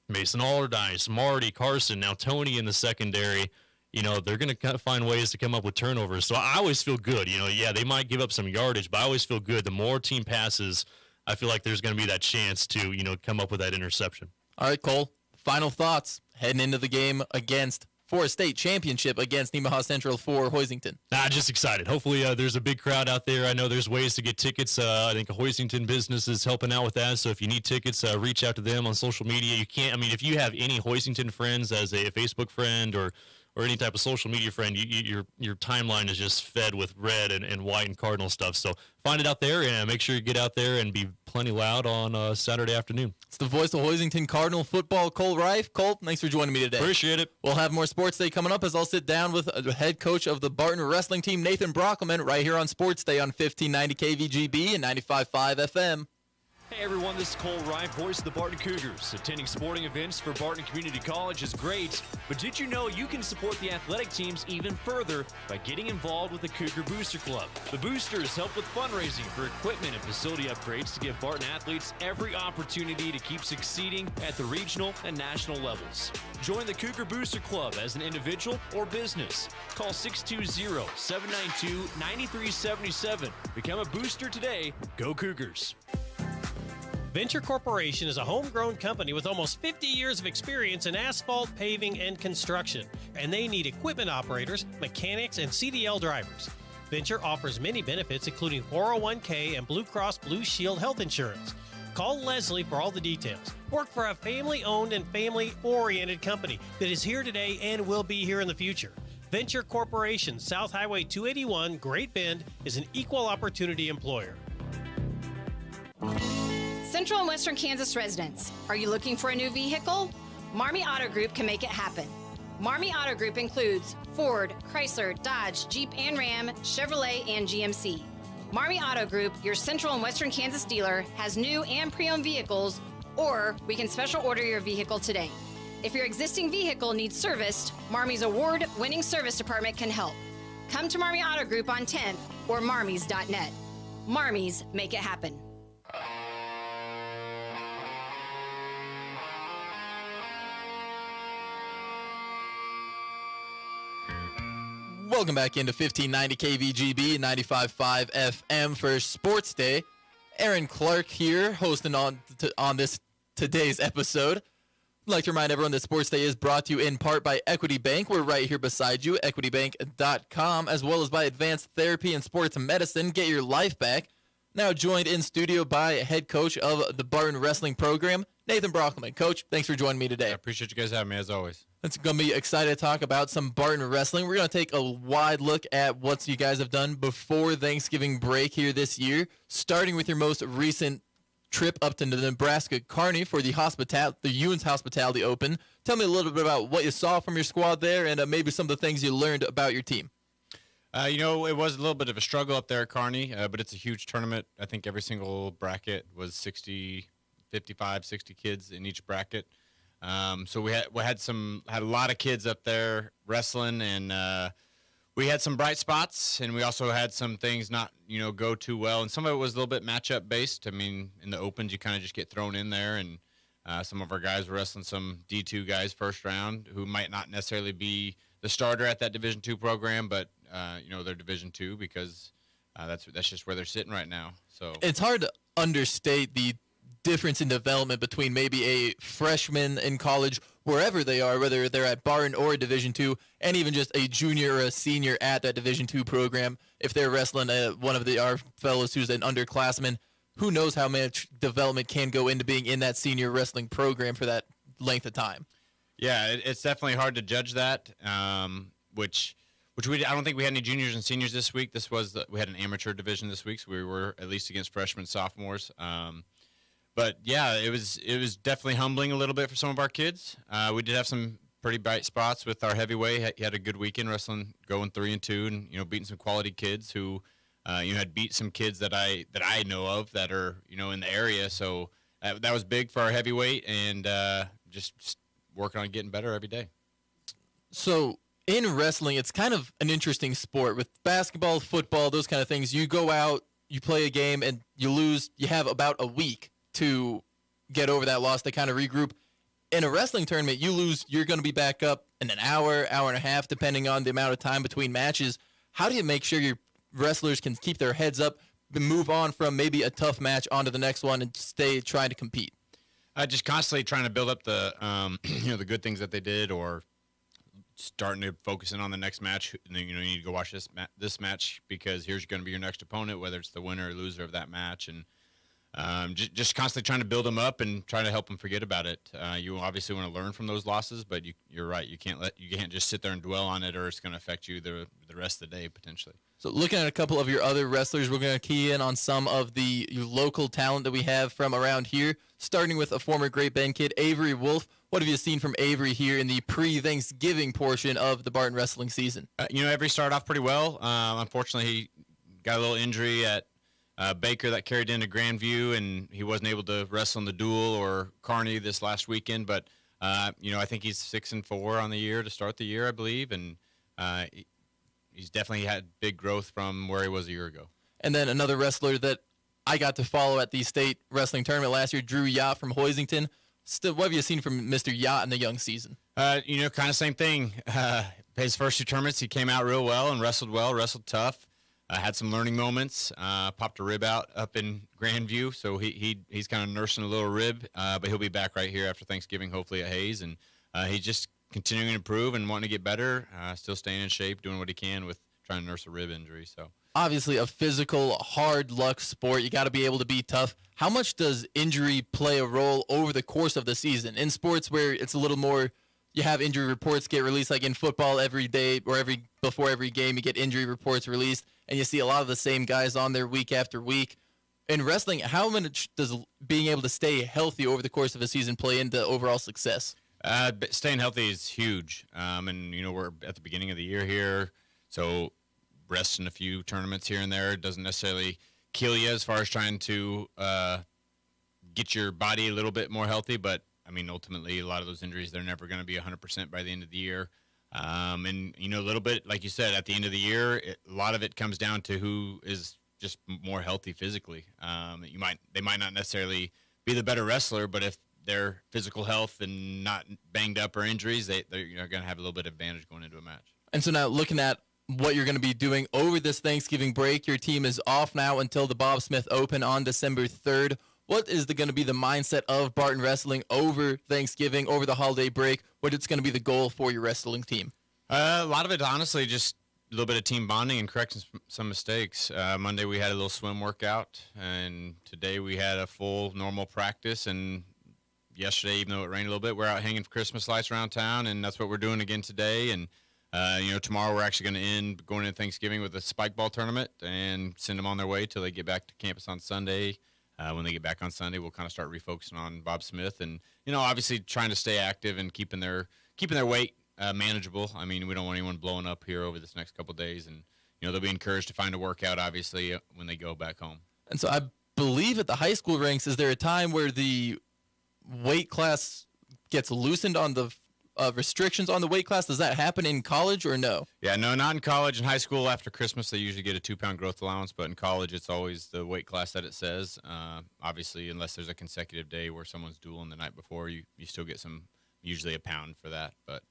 Mason Allardyce, Marty, Carson, now Tony in the secondary. They're going to find ways to come up with turnovers. So I always feel good. Yeah, they might give up some yardage, but I always feel good. The more team passes, I feel like there's going to be that chance to, come up with that interception. All right, Cole, final thoughts heading into the game against for a state championship against Nemaha Central for Hoisington. Just excited. Hopefully there's a big crowd out there. I know there's ways to get tickets. I think a Hoisington business is helping out with that. So if you need tickets, reach out to them on social media. You can't, if you have any Hoisington friends as a Facebook friend or any type of social media friend, your timeline is just fed with red and white and Cardinal stuff. So find it out there and make sure you get out there and be plenty loud on Saturday afternoon. It's the voice of Hoisington Cardinal football, Cole Rife. Cole, thanks for joining me today. Appreciate it. We'll have more Sports Day coming up as I'll sit down with the head coach of the Barton wrestling team, Nathan Brockelman, right here on Sports Day on 1590 KVGB and 95.5 FM. Hey everyone, this is Cole Rife, voice of the Barton Cougars. Attending sporting events for Barton Community College is great, but did you know you can support the athletic teams even further by getting involved with the Cougar Booster Club? The Boosters help with fundraising for equipment and facility upgrades to give Barton athletes every opportunity to keep succeeding at the regional and national levels. Join the Cougar Booster Club as an individual or business. Call 620-792-9377. Become a booster today. Go Cougars. Venture Corporation is a homegrown company with almost 50 years of experience in asphalt, paving, and construction, and they need equipment operators, mechanics, and CDL drivers. Venture offers many benefits, including 401k and Blue Cross Blue Shield health insurance. Call Leslie for all the details. Work for a family-owned and family-oriented company that is here today and will be here in the future. Venture Corporation, South Highway 281, Great Bend, is an equal opportunity employer. Central and Western Kansas residents, are you looking for a new vehicle? Marmy Auto Group can make it happen. Marmy Auto Group includes Ford, Chrysler, Dodge, Jeep and Ram, Chevrolet, and GMC. Marmy Auto Group, your central and western Kansas dealer, has new and pre-owned vehicles, or we can special order your vehicle today. If your existing vehicle needs serviced, Marmy's award-winning service department can help. Come to Marmy Auto Group on 10th or marmys.net. Marmys, make it happen. Welcome back into 1590 KVGB 95.5 FM for Sports Day. Aaron Clark here, hosting on today's episode. I'd like to remind everyone that Sports Day is brought to you in part by Equity Bank. We're right here beside you, equitybank.com, as well as by Advanced Therapy and Sports Medicine. Get your life back. Now joined in studio by head coach of the Barton Wrestling Program, Nathan Brockman. Coach, thanks for joining me today. I appreciate you guys having me, as always. It's going to be excited to talk about some Barton wrestling. We're going to take a wide look at what you guys have done before Thanksgiving break here this year, starting with your most recent trip up to the Nebraska Kearney for the Ewens Hospitality Open. Tell me a little bit about what you saw from your squad there and maybe some of the things you learned about your team. It was a little bit of a struggle up there at Kearney, but it's a huge tournament. I think every single bracket was 55, 60 kids in each bracket. So we had a lot of kids up there wrestling, and we had some bright spots, and we also had some things not go too well, and some of it was a little bit matchup based. I mean, in the opens you kind of just get thrown in there, and some of our guys were wrestling some D2 guys first round who might not necessarily be the starter at that Division II program, but they're Division II because that's just where they're sitting right now. So it's hard to understate the difference in development between maybe a freshman in college, wherever they are, whether they're at Barton or Division II, and even just a junior or a senior at that Division II program. If they're wrestling one of our fellows who's an underclassman, who knows how much development can go into being in that senior wrestling program for that length of time. Yeah, it's definitely hard to judge that, which I don't think we had any juniors and seniors this week. We had an amateur division this week, so we were at least against freshmen, sophomores. But yeah, it was definitely humbling a little bit for some of our kids. We did have some pretty bright spots with our heavyweight. He had a good weekend wrestling, going 3-2, and beating some quality kids who had beat some kids that I know of that are in the area. So that was big for our heavyweight, and just working on getting better every day. So in wrestling, it's kind of an interesting sport with basketball, football, those kind of things. You go out, you play a game, and you lose. You have about a week to get over that loss, to kind of regroup. In a wrestling tournament, you lose, you're going to be back up in an hour and a half, depending on the amount of time between matches. How do you make sure your wrestlers can keep their heads up and move on from maybe a tough match onto the next one and stay trying to compete? Just constantly trying to build up the the good things that they did, or starting to focus in on the next match. And then, you need to go watch this match because here's going to be your next opponent, whether it's the winner or loser of that match. And just constantly trying to build them up and trying to help them forget about it. You obviously want to learn from those losses, but you're right. You can't just sit there and dwell on it, or it's going to affect you the rest of the day potentially. So looking at a couple of your other wrestlers, we're going to key in on some of the local talent that we have from around here, starting with a former Great Bend kid, Avery Wolf. What have you seen from Avery here in the pre-Thanksgiving portion of the Barton wrestling season? Avery started off pretty well. Unfortunately, he got a little injury at Baker that carried into Grandview, and he wasn't able to wrestle in the duel or Kearney this last weekend. But I think he's 6-4 on the year to start the year, I believe, and he's definitely had big growth from where he was a year ago. And then another wrestler that I got to follow at the state wrestling tournament last year, Drew Yacht from Hoisington. Still, what have you seen from Mr. Yacht in the young season? Kind of same thing. His first two tournaments, he came out real well, wrestled tough. Had some learning moments. Popped a rib out up in Grandview, so he's kind of nursing a little rib, but he'll be back right here after Thanksgiving, hopefully at Hayes. And he's just continuing to improve and wanting to get better, still staying in shape, doing what he can with trying to nurse a rib injury. So obviously a physical, hard luck sport. You got to be able to be tough. How much does injury play a role over the course of the season? In sports where it's a little more, you have injury reports get released, like in football every day or before every game, you get injury reports released, and you see a lot of the same guys on there week after week. In wrestling, how much does being able to stay healthy over the course of a season play into overall success? Staying healthy is huge. And, we're at the beginning of the year here, so resting a few tournaments here and there doesn't necessarily kill you as far as trying to get your body a little bit more healthy. But, ultimately, a lot of those injuries, they're never going to be 100% by the end of the year. And, a little bit, like you said, at the end of the year, a lot of it comes down to who is just more healthy physically. They might not necessarily be the better wrestler, but if their physical health and not banged up or injuries, they're going to have a little bit of advantage going into a match. And so now looking at what you're going to be doing over this Thanksgiving break, your team is off now until the Bob Smith Open on December 3rd. What is going to be the mindset of Barton Wrestling over Thanksgiving, over the holiday break? What is going to be the goal for your wrestling team? A lot of it, honestly, just a little bit of team bonding and correcting some mistakes. Monday we had a little swim workout, and today we had a full normal practice. And yesterday, even though it rained a little bit, we're out hanging Christmas lights around town, and that's what we're doing again today. And tomorrow we're actually going to end going into Thanksgiving with a spike ball tournament and send them on their way till they get back to campus on Sunday. When they get back on Sunday, we'll kind of start refocusing on Bob Smith and, obviously trying to stay active and keeping their weight manageable. We don't want anyone blowing up here over this next couple of days. And, they'll be encouraged to find a workout, obviously, when they go back home. And so I believe at the high school ranks, is there a time where the weight class gets loosened on the restrictions on the weight class? Does that happen in college or no? Yeah, no, not in college. In high school, after Christmas, they usually get a 2-pound growth allowance, but in college, it's always the weight class that it says. Obviously, unless there's a consecutive day where someone's dueling the night before, you still get usually a pound for that. But,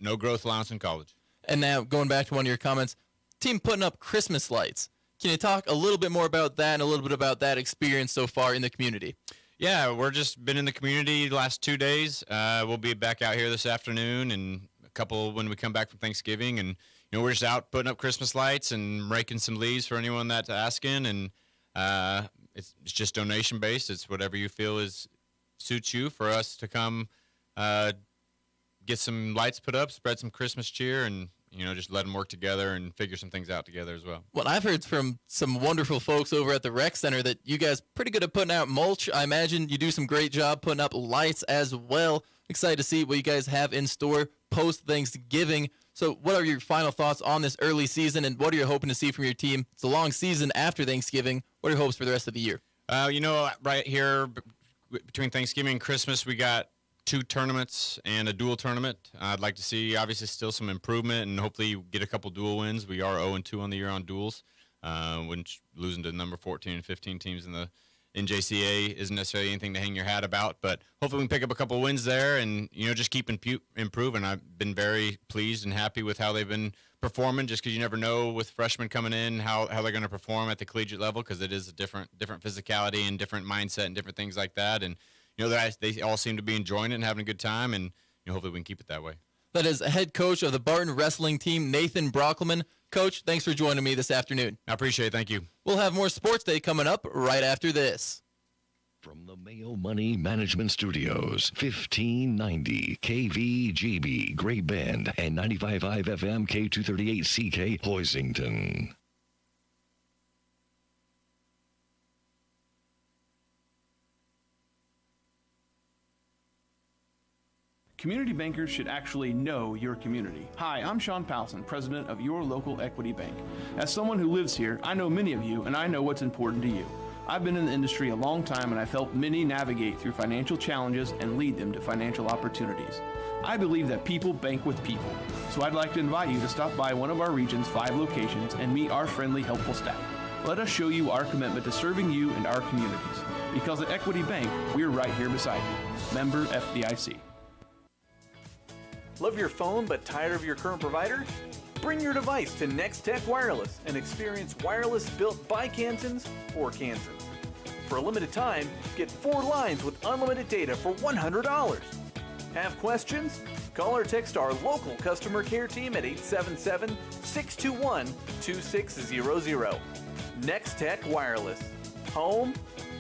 no growth allowance in college. And now, going back to one of your comments, team putting up Christmas lights. Can you talk a little bit more about that and a little bit about that experience so far in the community? Yeah, we're just been in the community the last 2 days. We'll be back out here this afternoon and a couple when we come back from Thanksgiving. And, we're just out putting up Christmas lights and raking some leaves for anyone that's asking. And it's just donation-based. It's whatever you feel suits you for us to come get some lights put up, spread some Christmas cheer, and, just let them work together and figure some things out together as well. Well, I've heard from some wonderful folks over at the rec center that you guys pretty good at putting out mulch. I imagine you do some great job putting up lights as well. Excited to see what you guys have in store post-Thanksgiving. So what are your final thoughts on this early season, and what are you hoping to see from your team? It's a long season after Thanksgiving. What are your hopes for the rest of the year? Right here between Thanksgiving and Christmas, we got 2 tournaments and a dual tournament. I'd like to see, obviously, still some improvement and hopefully get a couple dual wins. We are 0-2 on the year on duels, which losing to number 14 and 15 teams in the NJCA isn't necessarily anything to hang your hat about. But hopefully we can pick up a couple wins there and, just keep improving. I've been very pleased and happy with how they've been performing, just because you never know with freshmen coming in how they're going to perform at the collegiate level, because it is a different physicality and different mindset and different things like that. And they all seem to be enjoying it and having a good time, and hopefully we can keep it that way. That is head coach of the Barton wrestling team, Nathan Brockelman. Coach, thanks for joining me this afternoon. I appreciate it. Thank you. We'll have more Sports Day coming up right after this. From the Mayo Money Management Studios, 1590 KVGB, Great Bend, and 95.5 FM K238CK, Hoisington. Community bankers should actually know your community. Hi, I'm Sean Powelson, president of your local Equity Bank. As someone who lives here, I know many of you, and I know what's important to you. I've been in the industry a long time, and I've helped many navigate through financial challenges and lead them to financial opportunities. I believe that people bank with people, so I'd like to invite you to stop by one of our region's 5 locations and meet our friendly, helpful staff. Let us show you our commitment to serving you and our communities. Because at Equity Bank, we're right here beside you. Member FDIC. Love your phone but tired of your current provider? Bring your device to Next Tech Wireless and experience wireless built by Kansans for Kansans. For a limited time, get 4 lines with unlimited data for $100. Have questions? Call or text our local customer care team at 877-621-2600. Next Tech Wireless. Home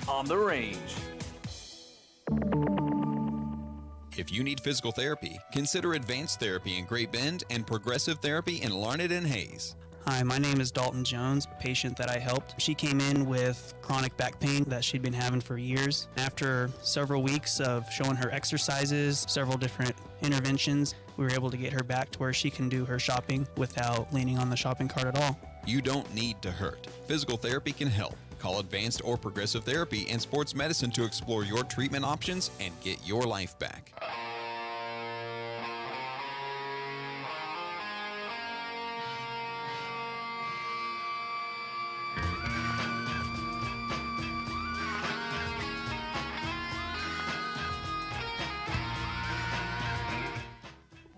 on the range. If you need physical therapy, consider Advanced Therapy in Great Bend and Progressive Therapy in Larned and Hayes. Hi, my name is Dalton Jones, a patient that I helped. She came in with chronic back pain that she'd been having for years. After several weeks of showing her exercises, several different interventions, we were able to get her back to where she can do her shopping without leaning on the shopping cart at all. You don't need to hurt. Physical therapy can help. Call Advanced or Progressive Therapy and Sports Medicine to explore your treatment options and get your life back.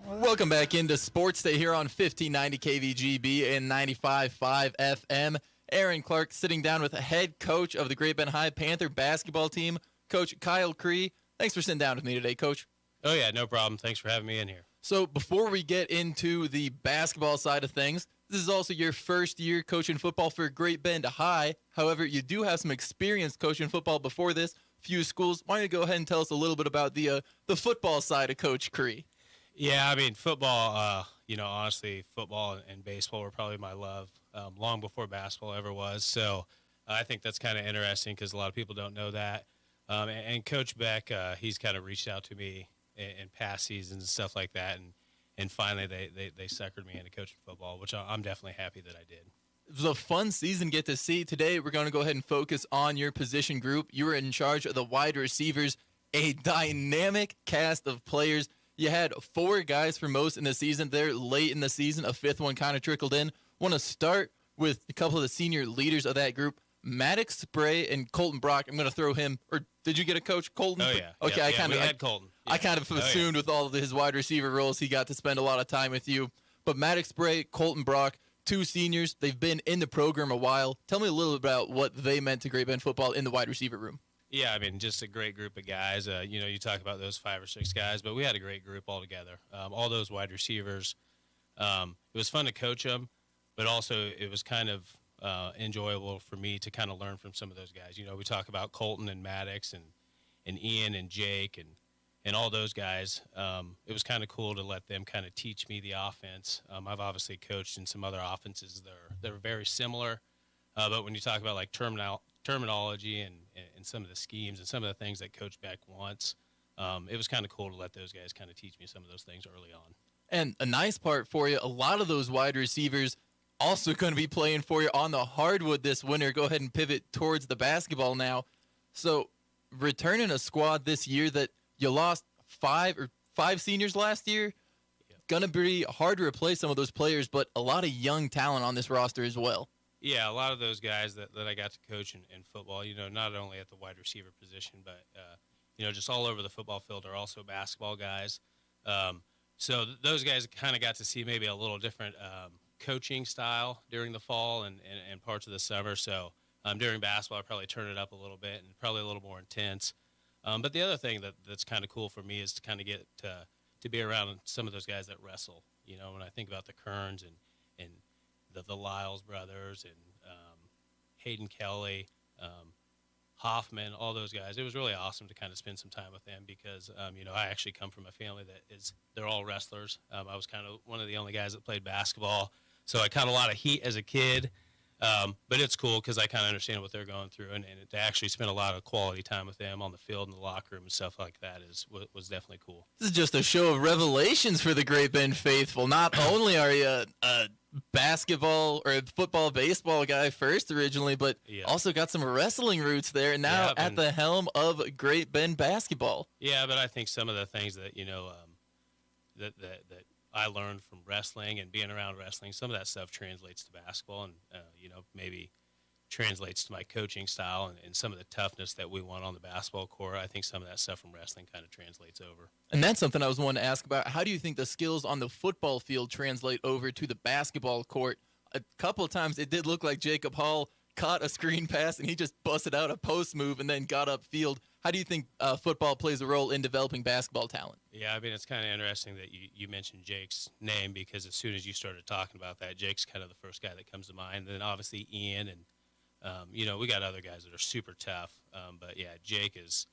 Welcome back into Sports Day here on 1590 KVGB and 95.5 FM. Aaron Clark sitting down with the head coach of the Great Bend High Panther basketball team, Coach Kyle Cree. Thanks for sitting down with me today, Coach. Oh, yeah, no problem. Thanks for having me in here. So before we get into the basketball side of things, this is also your first year coaching football for Great Bend High. However, you do have some experience coaching football before this, few schools. Why don't you go ahead and tell us a little bit about the football side of Coach Cree? Yeah, I mean, football, honestly, football and baseball were probably my love long before basketball ever was. So I think that's kind of interesting because a lot of people don't know that. And Coach Beck, he's kind of reached out to me in past seasons and stuff like that. And finally, they suckered me into coaching football, which I'm definitely happy that I did. It was a fun season to get to see. Today, we're going to go ahead and focus on your position group. You were in charge of the wide receivers, a dynamic cast of players. You had 4 guys for most in the season. They're late in the season. A 5th one kind of trickled in. Want to start with a couple of the senior leaders of that group, Maddox Spray and Colton Brock. I'm going to throw him. Or did you get a coach, Colton? Oh, yeah. Okay, yeah, we had Colton. I kind of assumed with all of his wide receiver roles, he got to spend a lot of time with you. But Maddox Spray, Colton Brock, 2 seniors. They've been in the program a while. Tell me a little bit about what they meant to Great Bend football in the wide receiver room. Yeah, I mean, just a great group of guys. You talk about those 5 or 6 guys, but we had a great group all together. All those wide receivers. It was fun to coach them, but also it was kind of enjoyable for me to kind of learn from some of those guys. We talk about Colton and Maddox and Ian and Jake and all those guys. It was kind of cool to let them kind of teach me the offense. I've obviously coached in some other offenses that are very similar, but when you talk about like terminology and some of the schemes and some of the things that Coach Beck wants, it was kind of cool to let those guys kind of teach me some of those things early on. And a nice part for you, a lot of those wide receivers also going to be playing for you on the hardwood this winter. Go ahead and pivot towards the basketball now. So returning a squad this year that you lost 5 seniors last year, going to be hard to replace some of those players, but a lot of young talent on this roster as well. Yeah, a lot of those guys that I got to coach in football, not only at the wide receiver position, but, just all over the football field are also basketball guys. So those guys kind of got to see maybe a little different coaching style during the fall and parts of the summer. So during basketball, I probably turn it up a little bit and probably a little more intense. But the other thing that's kind of cool for me is to kind of get to be around some of those guys that wrestle. When I think about the Kearns and the Lyles brothers and Hayden Kelly, Hoffman, all those guys. It was really awesome to kind of spend some time with them because, I actually come from a family they're all wrestlers. I was kind of one of the only guys that played basketball, so I caught a lot of heat as a kid. But it's cool because I kind of understand what they're going through, and to actually spend a lot of quality time with them on the field in the locker room and stuff like that was definitely cool. This is just a show of revelations for the Great Bend faithful. Not only are you a basketball or a football, baseball guy first originally, but also got some wrestling roots there, and now at the helm of Great Bend basketball. Yeah, but I think some of the things that that I learned from wrestling and being around wrestling, some of that stuff translates to basketball and, maybe translates to my coaching style and some of the toughness that we want on the basketball court. I think some of that stuff from wrestling kind of translates over. And that's something I was wanting to ask about. How do you think the skills on the football field translate over to the basketball court? A couple of times it did look like Jacob Hall caught a screen pass and he just busted out a post move and then got upfield. How do you think football plays a role in developing basketball talent? Yeah, I mean, it's kind of interesting that you mentioned Jake's name because as soon as you started talking about that, Jake's kind of the first guy that comes to mind. And then obviously Ian and, we got other guys that are super tough. But, yeah, Jake is,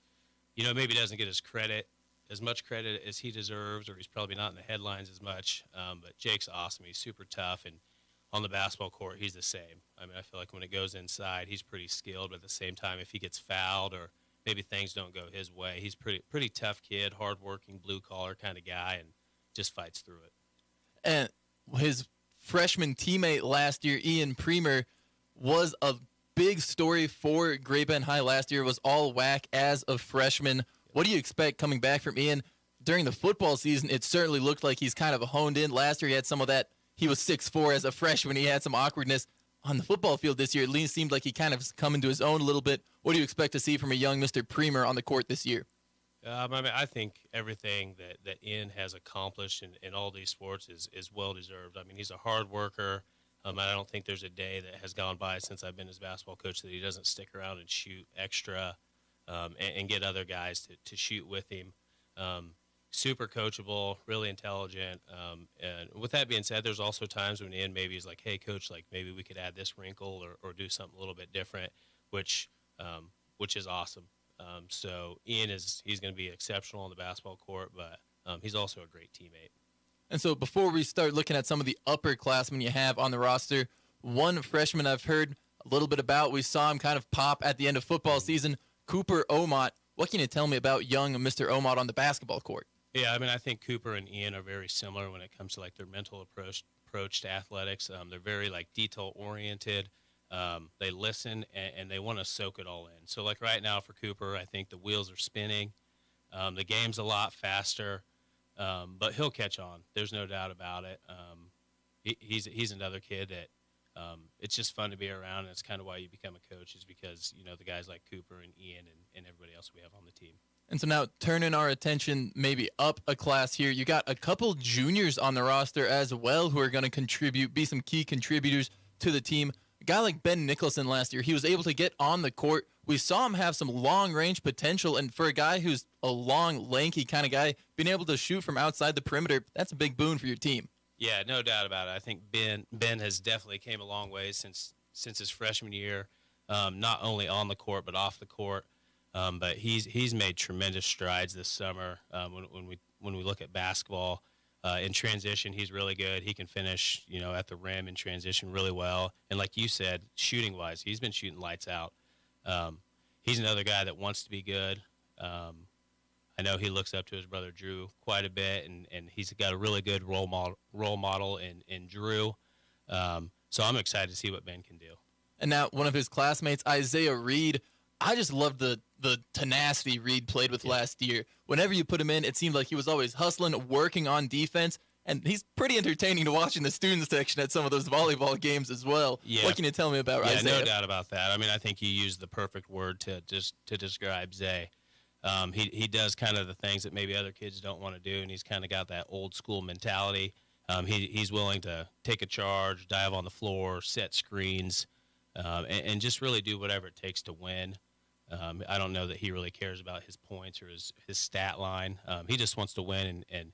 maybe doesn't get as much credit as he deserves, or he's probably not in the headlines as much. But Jake's awesome. He's super tough. And on the basketball court, he's the same. I mean, I feel like when it goes inside, he's pretty skilled, but at the same time, if he gets fouled or maybe things don't go his way, he's pretty tough kid, hardworking, blue-collar kind of guy, and just fights through it. And his freshman teammate last year, Ian Premer, was a big story for Great Bend High last year, was all WAC as a freshman. What do you expect coming back from Ian? During the football season, it certainly looked like he's kind of honed in. Last year, he had some of that. He was 6'4" as a freshman. He had some awkwardness. On the football field this year, it seemed like he kind of come into his own a little bit. What do you expect to see from a young Mr. Premer on the court this year? I mean, I think everything that Ian has accomplished in all these sports is well-deserved. I mean, he's a hard worker. I don't think there's a day that has gone by since I've been his basketball coach that he doesn't stick around and shoot extra and get other guys to shoot with him. Super coachable, really intelligent. And with that being said, there's also times when Ian maybe is like, hey, coach, like maybe we could add this wrinkle or do something a little bit different, which is awesome. So Ian he's going to be exceptional on the basketball court, but he's also a great teammate. And so before we start looking at some of the upperclassmen you have on the roster, one freshman I've heard a little bit about, we saw him kind of pop at the end of football season, Cooper Omott. What can you tell me about young Mr. Omott on the basketball court? Yeah, I mean, I think Cooper and Ian are very similar when it comes to like their mental approach to athletics. They're very like detail oriented. They listen and they want to soak it all in. So like right now for Cooper, I think the wheels are spinning. The game's a lot faster, but he'll catch on. There's no doubt about it. He's another kid that it's just fun to be around, and it's kind of why you become a coach is because, you know, the guys like Cooper and Ian and everybody else we have on the team. And so now turning our attention maybe up a class here, you got a couple juniors on the roster as well who are going to be some key contributors to the team. A guy like Ben Nicholson last year, he was able to get on the court. We saw him have some long-range potential, and for a guy who's a long, lanky kind of guy, being able to shoot from outside the perimeter, that's a big boon for your team. Yeah, no doubt about it. I think Ben has definitely came a long way since his freshman year, not only on the court but off the court. But he's made tremendous strides this summer. When we look at basketball in transition, he's really good. He can finish, you know, at the rim in transition really well. And like you said, shooting wise, he's been shooting lights out. He's another guy that wants to be good. I know he looks up to his brother Drew quite a bit, and he's got a really good role model in Drew. So I'm excited to see what Ben can do. And now one of his classmates, Isaiah Reed. I just loved the tenacity Reed played with last year. Whenever you put him in, it seemed like he was always hustling, working on defense, and he's pretty entertaining to watch in the student section at some of those volleyball games as well. Yeah. What can you tell me about Isaiah? Yeah, no doubt about that. I mean, I think you used the perfect word to describe Zay. He does kind of the things that maybe other kids don't want to do, and he's kind of got that old school mentality. He's willing to take a charge, dive on the floor, set screens, and just really do whatever it takes to win. I don't know that he really cares about his points or his stat line. He just wants to win, and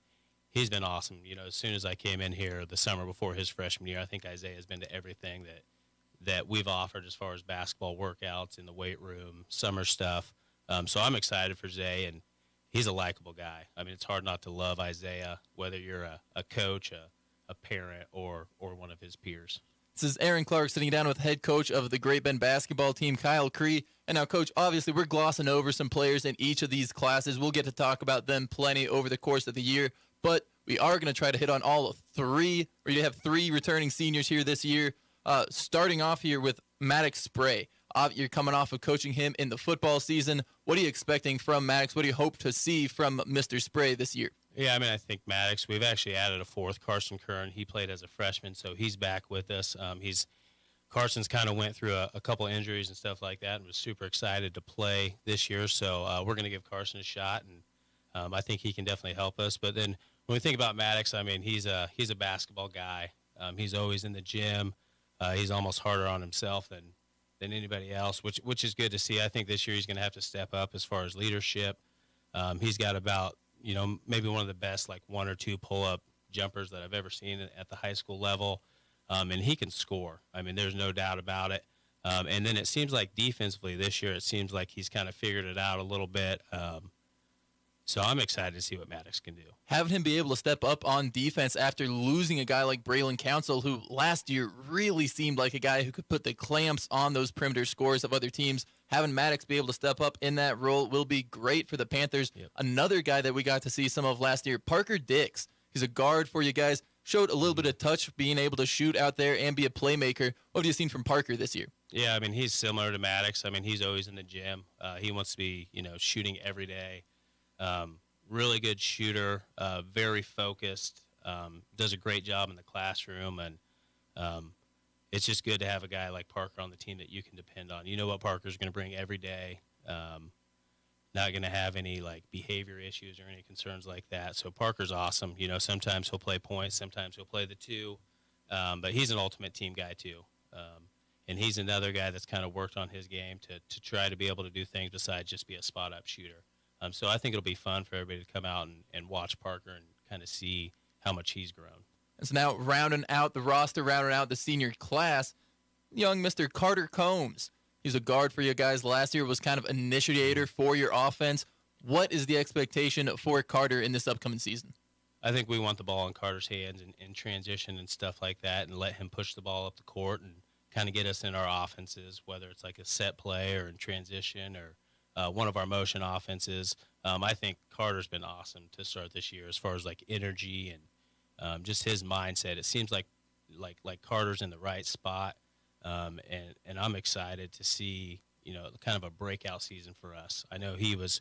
he's been awesome. You know, as soon as I came in here the summer before his freshman year, I think Isaiah has been to everything that we've offered as far as basketball workouts in the weight room, summer stuff. So I'm excited for Zay, and he's a likable guy. I mean, it's hard not to love Isaiah, whether you're a coach, a parent, or one of his peers. This is Aaron Clark sitting down with head coach of the Great Bend basketball team, Kyle Cree. And now, Coach, obviously we're glossing over some players in each of these classes. We'll get to talk about them plenty over the course of the year, but we are going to try to hit on all three. You have three returning seniors here this year. Starting off here with Maddox Spray. You're coming off of coaching him in the football season. What are you expecting from Maddox? What do you hope to see from Mr. Spray this year? Yeah, I mean, I think Maddox, we've actually added a fourth, Carson Kern. He played as a freshman, so he's back with us. Carson's kind of went through a couple injuries and stuff like that and was super excited to play this year. So we're going to give Carson a shot, and I think he can definitely help us. But then when we think about Maddox, I mean, he's a basketball guy. He's always in the gym. He's almost harder on himself than anybody else, which is good to see. I think this year he's going to have to step up as far as leadership. He's got about, you know, maybe one of the best, like, one or two pull-up jumpers that I've ever seen at the high school level. And he can score. I mean, there's no doubt about it. And then it seems like defensively this year, it seems like he's kind of figured it out a little bit. So I'm excited to see what Maddox can do. Having him be able to step up on defense after losing a guy like Braylon Council, who last year really seemed like a guy who could put the clamps on those perimeter scores of other teams. Having Maddox be able to step up in that role will be great for the Panthers. Yep. Another guy that we got to see some of last year, Parker Dix. He's a guard for you guys. Showed a little bit of touch, being able to shoot out there and be a playmaker. What have you seen from Parker this year? Yeah, I mean, he's similar to Maddox. I mean, he's always in the gym. He wants to be, shooting every day. Really good shooter, very focused, does a great job in the classroom, and it's just good to have a guy like Parker on the team that you can depend on. You know what Parker's going to bring every day. Not going to have any behavior issues or any concerns like that. So Parker's awesome. Sometimes he'll play points, sometimes he'll play the two, but he's an ultimate team guy too. And he's another guy that's kind of worked on his game to try to be able to do things besides just be a spot-up shooter. So I think it'll be fun for everybody to come out and watch Parker and kind of see how much he's grown. And so now rounding out the roster, rounding out the senior class, young Mr. Carter Combs. He's a guard for you guys. Last year was kind of initiator for your offense. What is the expectation for Carter in this upcoming season? I think we want the ball in Carter's hands in transition and stuff like that, and let him push the ball up the court and kind of get us in our offenses, whether it's like a set play or in transition or one of our motion offenses. I think Carter's been awesome to start this year as far as energy and just his mindset. It seems like Carter's in the right spot, and I'm excited to see kind of a breakout season for us. I know he was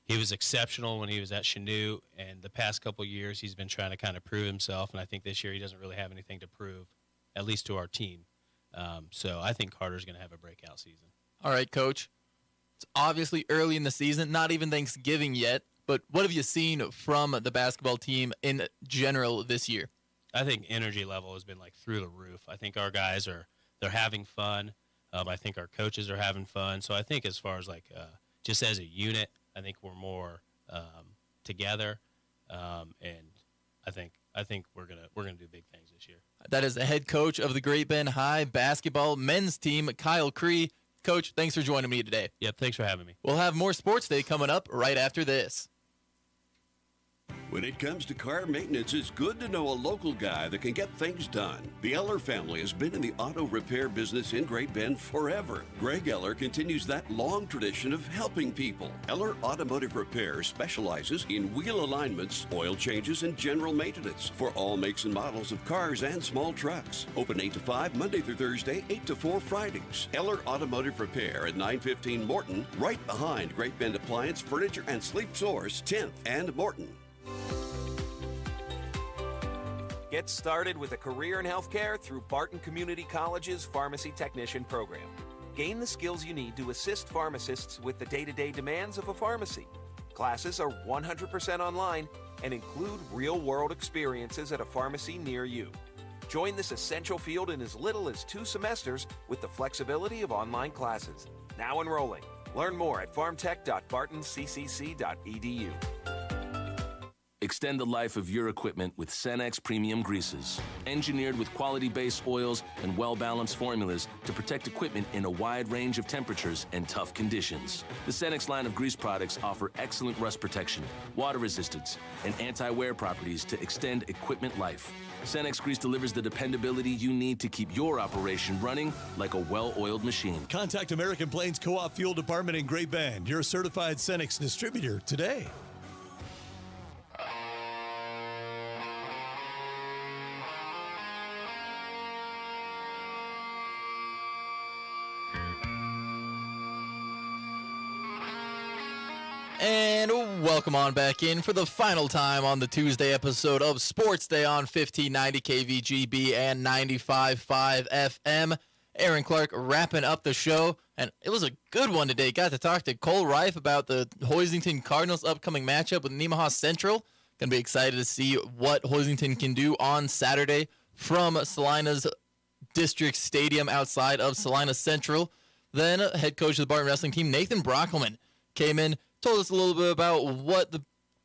exceptional when he was at Chanute, and the past couple of years he's been trying to kind of prove himself, and I think this year he doesn't really have anything to prove, at least to our team. So I think Carter's going to have a breakout season. All right, Coach. It's obviously early in the season, not even Thanksgiving yet, but what have you seen from the basketball team in general this year? I think energy level has been through the roof. I think our guys they're having fun. I think our coaches are having fun. So I think as far as just as a unit, I think we're more together, and I think we're gonna do big things this year. That is the head coach of the Great Bend High basketball men's team, Kyle Cree. Coach, thanks for joining me today. Yep, thanks for having me. We'll have more Sports Day coming up right after this. When it comes to car maintenance, it's good to know a local guy that can get things done. The Eller family has been in the auto repair business in Great Bend forever. Greg Eller continues that long tradition of helping people. Eller Automotive Repair specializes in wheel alignments, oil changes, and general maintenance for all makes and models of cars and small trucks. Open 8 to 5 Monday through Thursday, 8 to 4 Fridays. Eller Automotive Repair at 915 Morton, right behind Great Bend Appliance, Furniture, and Sleep Source, 10th and Morton. Get started with a career in healthcare through Barton Community College's Pharmacy Technician program. Gain the skills you need to assist pharmacists with the day-to-day demands of a pharmacy. Classes are 100% online and include real-world experiences at a pharmacy near you. Join this essential field in as little as 2 semesters with the flexibility of online classes. Now enrolling. Learn more at pharmtech.bartoncccc.edu. Extend the life of your equipment with Cenex Premium Greases. Engineered with quality-based oils and well-balanced formulas to protect equipment in a wide range of temperatures and tough conditions. The Cenex line of grease products offer excellent rust protection, water resistance, and anti-wear properties to extend equipment life. Cenex Grease delivers the dependability you need to keep your operation running like a well-oiled machine. Contact American Plains Co-op Fuel Department in Great Bend, your certified Cenex distributor, today. And welcome on back in for the final time on the Tuesday episode of Sports Day on 1590 KVGB and 95.5 FM. Aaron Clark wrapping up the show, and it was a good one today. Got to talk to Cole Reif about the Hoisington Cardinals' upcoming matchup with Nemaha Central. Going to be excited to see what Hoisington can do on Saturday from Salina's District Stadium outside of Salina Central. Then head coach of the Barton Wrestling team, Nathan Brockelman, came in, told us a little bit about what the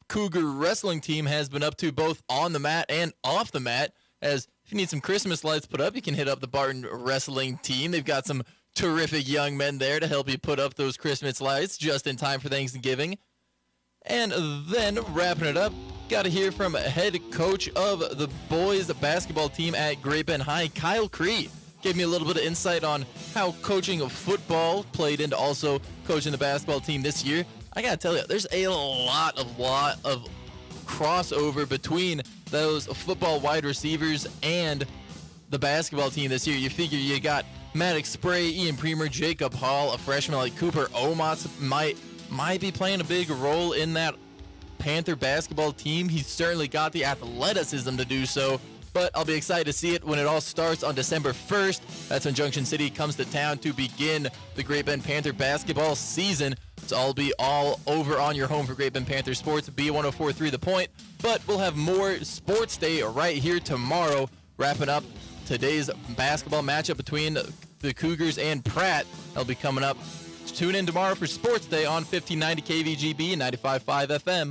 Cougar wrestling team has been up to both on the mat and off the mat. As if you need some Christmas lights put up, you can hit up the Barton wrestling team. They've got some terrific young men there to help you put up those Christmas lights just in time for Thanksgiving. And then wrapping it up, got to hear from head coach of the boys basketball team at Great Bend High, Kyle Cree. Gave me a little bit of insight on how coaching of football played into also coaching the basketball team this year. I got to tell you, there's a lot of crossover between those football wide receivers and the basketball team this year. You figure you got Maddox Spray, Ian Premer, Jacob Hall, a freshman like Cooper Omots might be playing a big role in that Panther basketball team. He's certainly got the athleticism to do so, but I'll be excited to see it when it all starts on December 1st. That's when Junction City comes to town to begin the Great Bend Panther basketball season. So I'll be all over on your home for Great Bend Panther Sports, B1043 The Point. But we'll have more Sports Day right here tomorrow, wrapping up today's basketball matchup between the Cougars and Pratt. That'll be coming up. Tune in tomorrow for Sports Day on 1590 KVGB and 95.5 FM.